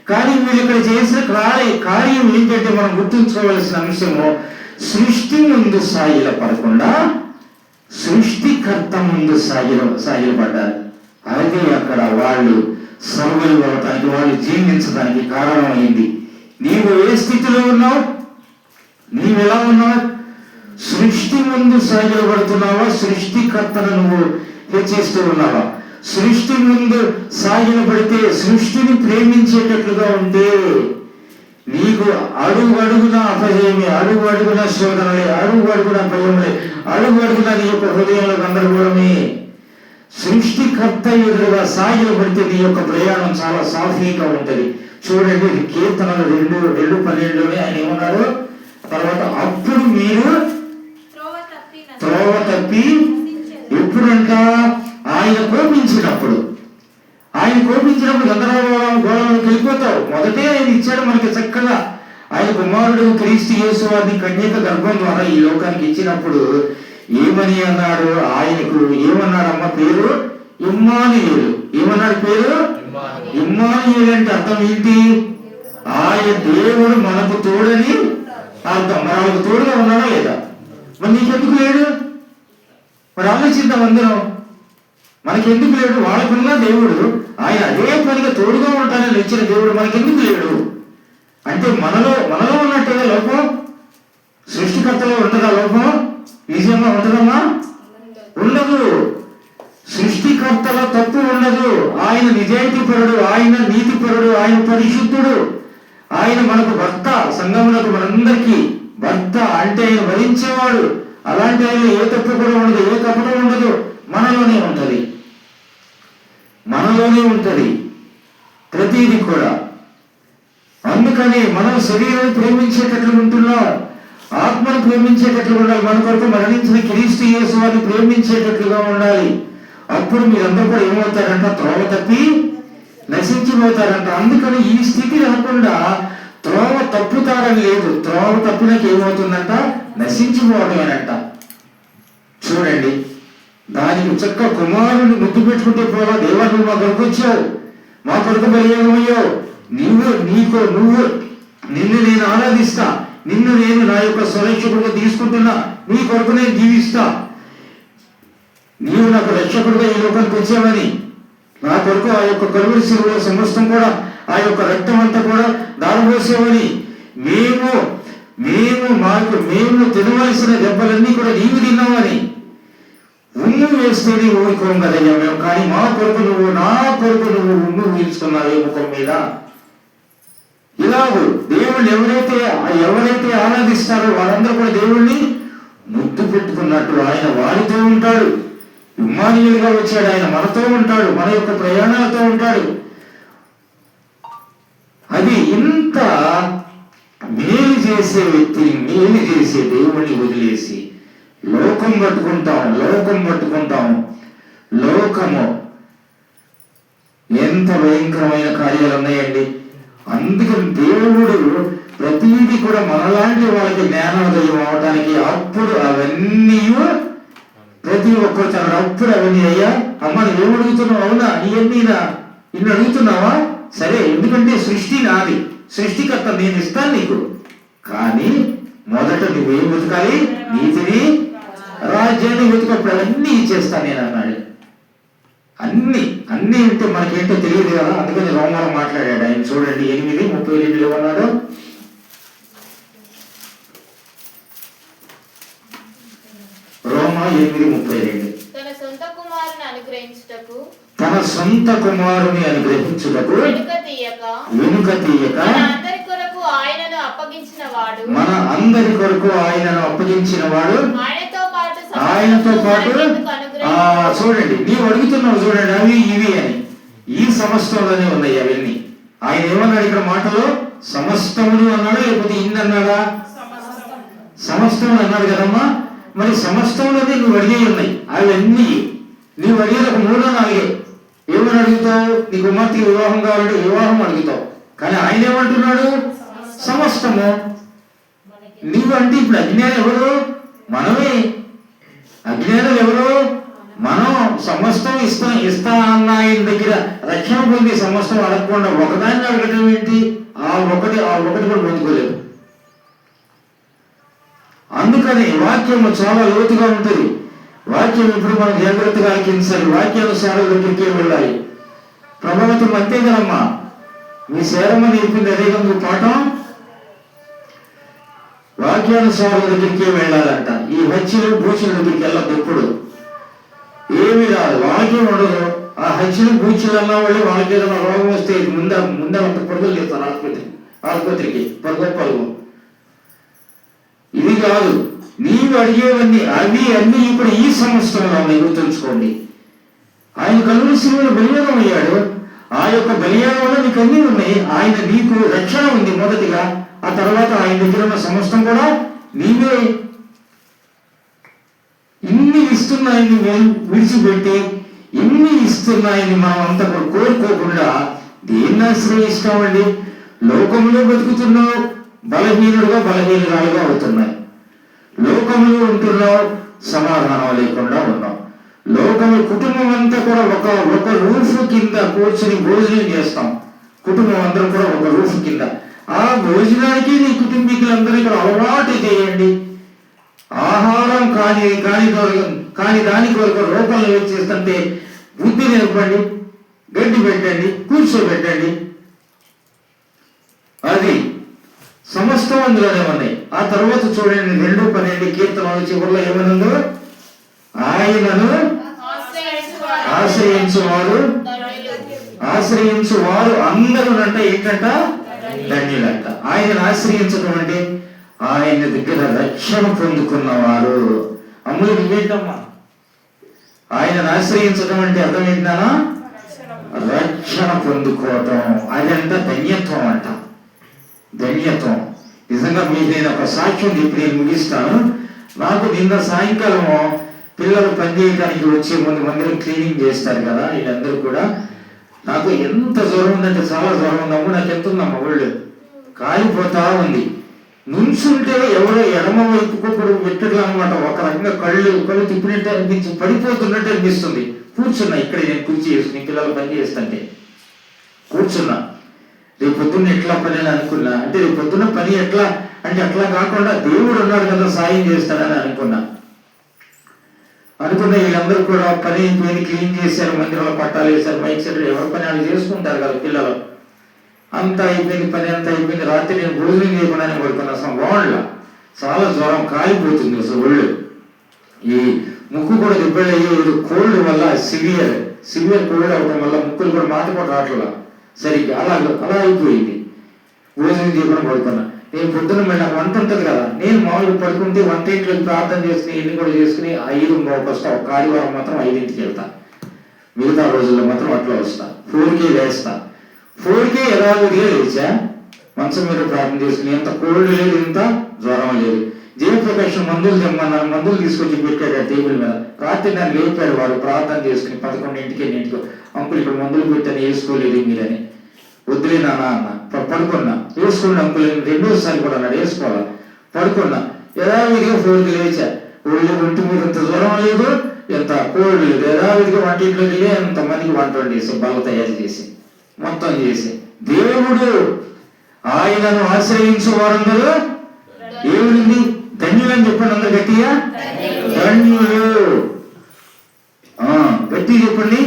కానీ వీళ్ళు ఇక్కడ చేసిన కార్యం ఏంటంటే మనం గుర్తుంచుకోవాల్సిన అంశము, సృష్టి ముందు సాగిలపడకుండా సృష్టికర్త ముందు సాగిలపడ్డారు. అది అక్కడ వాళ్ళు సర్వైవ్ అవటానికి, వాళ్ళు జీవించడానికి కారణమైంది. నీవు ఏ స్థితిలో ఉన్నావు, నీవు ఎలా ఉన్నావు, సృష్టి ముందు సాగిలపడుతున్నావా, సృష్టికర్తను నువ్వు హెచ్చిస్తూ ఉన్నావా? సృష్టి ముందు సాగిలపడితే, సృష్టిని ప్రేమించేటట్లుగా ఉంటే నీకు అడుగున అపజయమే, అడుగున శోధనలే, అడుగున భయములే, అడుగున నీ యొక్క హృదయంలో గందరగోళమే. సృష్టికర్త ఎదురుగా సాగిలపడితే నీ యొక్క ప్రయాణం చాలా సాఫీగా ఉంటది. చూడండి, కీర్తనలు 2:12లోనే ఆయన ఏమన్నాడు, తర్వాత అప్పుడు మీరు త్రోవ తప్పి ఎప్పుడంట, ఆయన కోపించినప్పుడు గందరగోళంలోకి వెళ్ళిపోతావు. మొదటే ఆయన ఇచ్చాడు మనకి చక్కగా, ఆయన కుమారుడు క్రీస్తు యేసు వారిని కన్యక గర్భం ద్వారా ఈ లోకానికి ఇచ్చినప్పుడు ఏమని అన్నాడు, ఆయనకు ఏమన్నాడమ్మ పేరు, ఇమ్మానుయేలు. ఏమన్నాడు పేరు, ఇమ్మానుయేలు. అంటే అర్థం ఏంటి, ఆయన దేవుడు మనకు తోడని అర్థం. మరి వాళ్ళకు తోడుగా ఉన్నాడా లేదా, మరి నీకెందుకు లేడు, మరి ఆలోచిద్దాం అందరం, మనకెందుకు లేడు? వాళ్ళకున్న దేవుడు ఆయన అదే పనిగా తోడుగా ఉంటానని ఇచ్చిన దేవుడు మనకెందుకు లేడు అంటే, మనలో ఉన్నట్టుగా లోపం సృష్టికర్తలో ఉంటుందా లోపం? నిజంగా ఉంటుందమ్మా? ఉండదు. సృష్టికర్తలో తప్పు ఉండదు. ఆయన నిజాయితీపరుడు, ఆయన నీతిపరుడు, ఆయన పరిశుద్ధుడు, ఆయన మనకు భర్త, సంఘములకు మనందరికీ భర్త. అంటే ఆయన భరించేవాడు. అలాంటి ఆయన ఏ తప్పు కూడా ఉండదు, ఏ కపటం ఉండదు, మనలోనే ఉంటది ప్రతిదీ కూడా. అందుకని మనం శరీరాన్ని ప్రేమించేటట్లు ఉంటున్నాం, ఆత్మను ప్రేమించేటట్లు ఉండాలి. మన కొరకు మరణించిన క్రీస్తు యేసు వారిని ప్రేమించేటట్లుగా ఉండాలి. అప్పుడు మీరందరూ కూడా ఏమవుతారంట, త్రోవ తప్పి నశించిపోతారంట. అందుకని ఈ స్థితి రాకుండా త్రోవ తప్పుతారని లేదు, త్రోవ తప్పినాక ఏమవుతుందంట, నశించిపోవడమేనంట. చూడండి, దానికి చక్క కుమారుని ముద్దు పెట్టుకుంటే పోవా, దేవా నువ్వు మా కొరకు వచ్చావు, మా కొరకు బలియాగమయ్యావు, నిన్ను నేను ఆరాధిస్తా, నిన్ను నేను నా యొక్క స్వరక్షకుడుగా తీసుకుంటున్నా, నీ కొరకు నేను జీవిస్తా, నీవు నాకు రక్షకుడుగా ఈ లోకానికి వచ్చావని, నా కొరకు ఆ యొక్క కలువరి శిలువలో సమస్తం కూడా ఆ యొక్క రక్తం అంతా కూడా దారబోసేవని, మేము తినవలసిన దెబ్బలన్నీ కూడా నీవు తిన్నావని, ఉమ్ము వేస్తేనే ఊరుకోం కదయ్యా మేము, కానీ మా కొరకు నువ్వు, నా కొరకు నువ్వు ఉమ్ము వీల్చుకున్నావు ముఖం మీద. ఇలాగూ దేవుళ్ళు ఎవరైతే ఆరాధిస్తారో వారందరూ కూడా దేవుణ్ణి ముద్దు పెట్టుకున్నట్టు ఆయన వారితో ఉంటాడు. ఇమ్మానుయేలుగా వచ్చాడు, ఆయన మనతో ఉంటాడు, మన యొక్క ప్రయాణాలతో ఉంటాడు. అది ఇంత మేలు చేసే వ్యక్తిని, మేలు చేసే దేవుణ్ణి వదిలేసి లోకం పట్టుకుంటాం. లోకము ఎంత భయంకరమైన కార్యాలు ఉన్నాయండి. అందుకని దేవుడు ప్రతిదీ కూడా మనలాంటి వాళ్ళకి జ్ఞానోదయం అవడానికి అప్పుడు అవన్నీ ప్రతి ఒక్కరు తన అప్పుడు అవన్నీ అయ్యా అమ్మ నువ్వు అడుగుతున్నావు, అవునా ఇవన్నీనా ఇన్ని అడుగుతున్నావా, సరే ఎందుకంటే సృష్టి నాది, సృష్టికర్త నేను ఇస్తాను నీకు, కానీ మొదట నువ్వేం వెతకాలి, నీతిని రాజ్యాన్ని వెతుకప్పుడు అవన్నీ ఇచ్చేస్తాను నేను అన్నాడు. అన్ని అంటే మనకేంటో తెలియదు కదా, అందుకని రోమాలో మాట్లాడాడు ఆయన. చూడండి 8:32 ఉన్నాడు. రోమా 8:32. తన సొంత కుమారుని అనుగ్రహించుటకు వెనుక తీయక మన అందరి కొరకు ఆయనను అప్పగించిన వాడు ఆయనతో పాటు చూడండి, నీవు అడుగుతున్నావు చూడండి అవి ఇవి అని, ఈ సమస్తంలోనే ఉన్నాయి అవన్నీ. ఆయన ఏమన్నాడు ఇక్కడ మాటలో, సమస్తములు అన్నాడా లేకపోతే ఇన్ని అన్నాడా? సమస్తములు అన్నాడు కదమ్మా. మరి సమస్తంలోనే నువ్వు అడిగే ఉన్నాయి అవన్నీ. నీవు అడిగేది ఒక 3-4. ఏమని అడుగుతావు? నీ కుమార్తెకి వివాహం కావాలంటే వివాహం అడుగుతావు, కానీ ఆయన ఏమంటున్నాడు? సమస్తము. నీవు అంటే ఇప్పుడు అజ్ఞానం ఎవరు? మనమే. అజ్ఞానం ఎవరు? మనం. సమస్తం ఇస్తా అన్న ఆయన దగ్గర రక్షణ పొంది సమస్తం అడగకుండా ఒకదాన్ని అడగటం ఏంటి? ఆ ఒకటి కూడా పొందుకోలేదు. అందుకని వాక్యము చాలా లోతుగా ఉంటుంది. వాక్యం ఇప్పుడు మనం జాగ్రత్తగా ఆలకించాలి, వాక్యానుసారం దగ్గరికే వెళ్ళాలి. ప్రభావితం అంతే కదమ్మా, మీ సేరమ్మ నేర్పింది అదే కదా పాఠం. వాక్యానుసారం దగ్గరికే వెళ్ళాలంట. ఈ హత్యలు భూచుల దగ్గరికి వెళ్ళదు ఎప్పుడు, ఏమి రాదు, వాక్యం ఉండదు. ఆ హత్యలు భూచులు అన్నా వాళ్ళు వాళ్ళకి ఏదైనా రోగం వస్తే ముందే అంత పరుగులు చేస్తారు ఆసుపత్రికి పరుగు. ఇది కాదు, నీవు అడిగేవన్నీ అవి అన్నీ ఇప్పుడు ఈ సంవత్సరంలో ఉన్నాయి, గుర్తుంచుకోండి. ఆయన కలువరి శిలువలో బలియాగం అయ్యాడు. ఆ యొక్క బలియాగంలో నీకు అన్నీ ఉన్నాయి. ఆయన నీకు రక్షణ ఉంది మొదటిగా, ఆ తర్వాత ఆయన దగ్గర ఉన్న సమస్తం కూడా నీవే. ఇన్ని ఇస్తున్నాయని విడిచిపెట్టి ఇన్ని ఇస్తున్నాయని మనం అంతా కోరుకోకుండా దేన్ని ఆశ్రయిస్తామండి? లోకంలో బతుకుతున్నావు, బలహీనురాలుగా అవుతున్నాయి. లోకంలో ఉంటున్నావు, సమాధానం లేకుండా ఉన్నావు. లోకము కుటుంబం అంతా కూడా ఒక రూఫ్ కింద కూర్చొని భోజనం చేస్తాం. కుటుంబం అందరం కూడా ఒక రూఫ్ కింద. ఆ భోజనానికి నీ కుటుంబీకులందరూ ఇక్కడ అలవాటు చేయండి. ఆహారం కాని దాని కొరకు రూపంలో చేస్తుంటే బుద్ధి నేర్పండి, గడ్డి పెట్టండి, కూర్చోబెట్టండి. అది సమస్తం అందులోనే ఉన్నాయి. ఆ తర్వాత చూడండి 2:12 కీర్తనల చివరిలో ఏమనుందో, ఆయనను ఆశ్రయించువారు అందరూ అంటే ఏంటంట? ధన్యులంట. ఆయనను ఆశ్రయించడం అంటే ఆయన దగ్గర రక్షణ పొందుకున్నవారు. అమ్ములు నువ్వేంటమ్మా? ఆయనను ఆశ్రయించడం అంటే అర్థం ఏంటన్నా? రక్షణ పొందుకోవటం. అదంట ధన్యత్వం అంట. ధన్యత్వం. నిజంగా మీకు నేను ఒక సాక్ష్యం చెప్పి నేను ముగిస్తాను. నాకు నిన్న సాయంకాలం పిల్లలు పనిచేయడానికి వచ్చే ముందు మందిరం క్లీనింగ్ చేస్తారు కదా, వీళ్ళందరూ కూడా. నాకు ఎంత జ్వరం ఉందంటే చాలా జ్వరం ఉందమ్మ, నాకు ఎంత ఉందమ్మ, ఒళ్ళు కాలిపోతా ఉంది. నుంచుంటే ఎవరో ఎడమ వైపు పెట్టడం అనమాట. ఒక రకంగా కళ్ళు తిప్పినట్టు అనిపించి పడిపోతున్నట్టు అనిపిస్తుంది. కూర్చున్నా ఇక్కడ, నేను కుర్చీ చేసుకుని పిల్లలు పని చేస్తుంటే కూర్చున్నా. రేపు పొద్దున్న ఎట్లా పని అని అనుకున్నా. అంటే రేపు పొద్దున్న పని ఎట్లా అంటే అట్లా కాకుండా దేవుడు ఉన్నాడు కదా సాయం చేస్తాడని అనుకున్నా. వీళ్ళందరూ కూడా పని క్లీన్ చేశారు, మందిరంలో పట్టాలు వేశారు, మైక్ సెట్, ఎవరి పని వాళ్ళు చేసుకుంటారు కదా పిల్లలు. అంతా అయిపోయింది, పని అంతా అయిపోయింది. రాత్రి నేను భోజనం చేయకుండానే పడుకున్నా. అసలు బాగుండలా, చాలా జ్వరం, కాలిపోతుంది అసలు ఒళ్ళు. ఈ ముక్కు కూడా దెబ్బలు కోల్డ్ వల్ల సివియర్ కోల్డ్ అవడం వల్ల ముక్కులు కూడా మాట కూడా రావట్లా సరిగ్గా అలా అయిపోయింది. భోజనం చేయకుండా పడుకున్నా. నేను పొద్దున్న మళ్ళీ నాకు వంట ఉంటుంది కదా, నేను మామూలుగా పడుకుంటే వంట ఇంట్లోకి ప్రార్థన చేసుకుని ఇన్ని కూడా చేసుకుని 5 వస్తా. ఒక ఆదివారం మాత్రం 5ంటికి వెళ్తా, మిగతా రోజుల్లో మాత్రం అట్లా వస్తా. 4కే లేస్తా. 4కే యథావిధిగా లేచా, మంచం మీద ప్రార్థన చేసుకుని. ఎంత కోల్డ్ లేదు, ఇంత జ్వరం లేదు. జయప్రకాష్ మందులు తెమ్మన్నారు, మందులు తీసుకొచ్చి పెట్టాడు ఆ టేబుల్ మీద. రాత్రి నన్ను లేపాడు వాడు ప్రార్థన చేసుకుని 11ంటికి. అంకుల్ ఇక్కడ మందులు పెట్టాను, వేసుకోలేదు మీరని. వద్దులే నాన్న అన్న. పడుకున్నా. వేసుకోండి అంకుల్ 2సారి కూడా అన్నాడు. వేసుకోవాలా? పడుకున్నా. యథావిధిగా 4కి లేచా. ఒంటి మీద ఎంత జ్వరం లేదు, ఎంత కోల్డ్ లేదు. యథావిధిగా వంటింట్లోకి వెళ్ళి ఎంతమందికి వంట వండేసి బల్ల తయారు చేసి మొత్తం చేసి. దేవుడు ఆయనను ఆశ్రయించే వారందరూ ఏమింది? ధన్యులని చెప్పండి అందరు గట్టిగా. ధన్యులు. గట్టి చెప్పండి.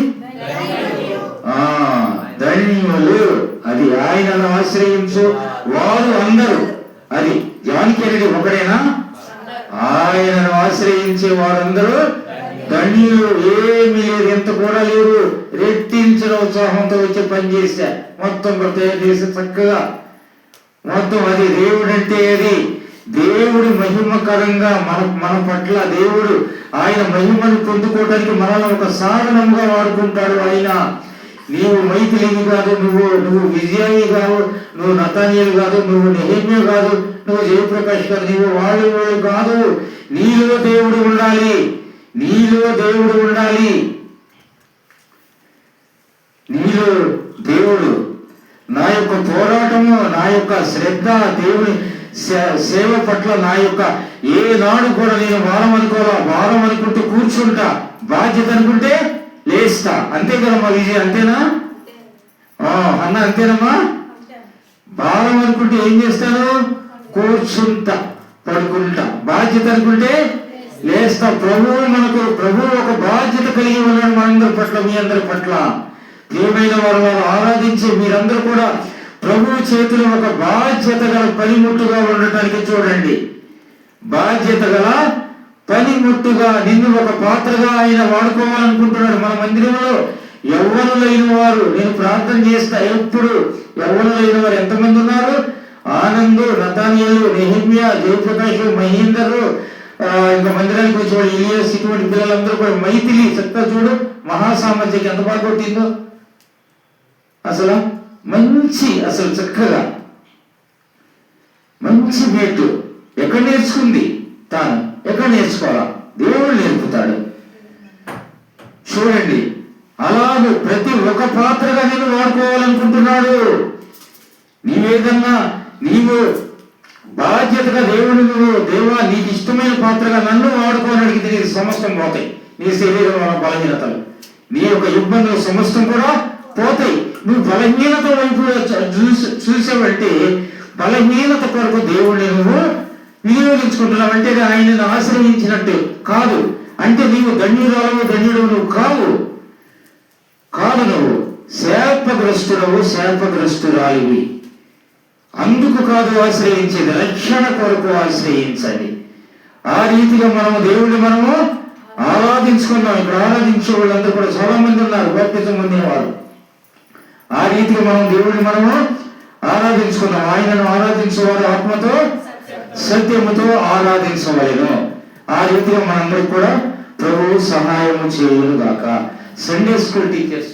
ధన్యులు. అది ఆయనను ఆశ్రయించు వారు అందరూ. అది జాన్ కెనడీ ఒకడేనా? ఆయనను ఆశ్రయించే వారందరూ ధన్యులు. ఏమీ లేదు, ఎంత కూడా లేదు. రెట్టించిన ఉత్సాహంతో వచ్చి పనిచేశా. మొత్తం తయారు చేసి చక్కగా మొత్తం. అది దేవుడు అంటే అది దేవుడి మహిమకరంగా మన పట్ల దేవుడు ఆయన మహిమను పొందుకోవడానికి మనల్ని ఒక సాధనంగా వాడుకుంటాడు ఆయన. నీవు మైథిలిని కాదు, నువ్వు విజయాయి కాదు, నువ్వు నతానీయులు కాదు, నువ్వు నెహెమ్యా కాదు, నువ్వు జయప్రకాష్ కాదు, నీవు వాళ్ళు కాదు. నీలో దేవుడు ఉండాలి, నీలో దేవుడు ఉండాలి. నీలో దేవుడు. నా యొక్క పోరాటము, నా యొక్క శ్రద్ధ, దేవుని సేవ పట్ల నా యొక్క ఏనాడు కూడా నేను భారం అనుకోవాలా. భారం అనుకుంటే కూర్చుంటా, బాధ్యత అనుకుంటే లేస్తా. అంతే కదమ్మా విజయ్? అంతేనా అన్న? అంతేనమ్మా? భారం అనుకుంటే ఏం చేస్తాను? కూర్చుంటా, పడుకుంటా. బాధ్యత అనుకుంటే లేస్తా. ప్రభువు ఒక బాధ్యత కలిగి ఉన్నాడు మనందరి పట్ల, మీ అందరి పట్ల. ప్రియమైన వారు ఆరాధించే మీరందరూ కూడా ప్రభువు చేతులు ఒక బాధ్యత గల పనిముట్టుగా ఉండటానికి చూడండి. బాధ్యత గల పనిముట్టుగా నిన్ను ఒక పాత్రగా ఆయన వాడుకోవాలనుకుంటున్నాడు. మన మందిరంలో యవ్వనులైన వారు, నేను ప్రార్థన చేస్తా ఎప్పుడు, యవ్వనులైన వారు ఎంతమంది ఉన్నారు? ఆనందు, నతానీయులు, నెహెమ్యా, జయప్రకాష్, మహేందరు, ఇంకా మందిరానికి వచ్చేవాడు ఇలియాస్, ఇటువంటి పిల్లలందరూ కూడా మైథిలి. చక్కగా చూడు, మహాసామర్థ్యకి ఎంత బాగా కొట్టిందో అసలు. మంచి, అసలు చక్కగా మంచి మేటు. ఎక్కడ నేర్చుకుంది? తాను ఎక్కడ నేర్చుకోవాలా? దేవుడు నేర్పుతాడు. చూడండి, అలాగే ప్రతి ఒక్క పాత్రగా నేను వాడుకోవాలనుకుంటున్నాడు. నీవేదన్నా నీవు బాధ్యతగా దేవుడు, దేవా నీకు ఇష్టమైన పాత్రగా నన్ను వాడుకోవాలని అడిగితే నీ సమస్తం పోతాయి. నీ శరీరంలో బలహీనతలు, నీ యొక్క ఇబ్బందులు సమస్తం కూడా పోతాయి. నువ్వు బలహీనత వైపు చూసావంటే బలహీనత కొరకు దేవుడిని నువ్వు వినియోగించుకుంటున్నావు అంటే ఆయనను ఆశ్రయించినట్టు కాదు. అంటే నీవు ధన్యురాలవు, ధన్యుడు నువ్వు కావు. నువ్వు శాపగ్రస్తుడవు, శాపగ్రస్తురాలివి. అందుకు కాదు ఆశ్రయించేది, రక్షణ కొరకు ఆశ్రయించాలి. ఆ రీతిగా మనము ఆరాధించుకున్నాం. ఇక్కడ ఆరాధించే వాళ్ళందరూ కూడా చాలా మంది ఉన్నారు, బాప్తిజం పొందిన వారు. ఆ రీతిగా దేవుడిని ఆరాధించుకున్నాం. ఆయనను ఆరాధించేవారు ఆత్మతో సత్యముతో ఆరాధించవలెను. ఆ రీతిగా మనందరికి కూడా ప్రభువు సహాయము చేయును గాక. Sunday school teachers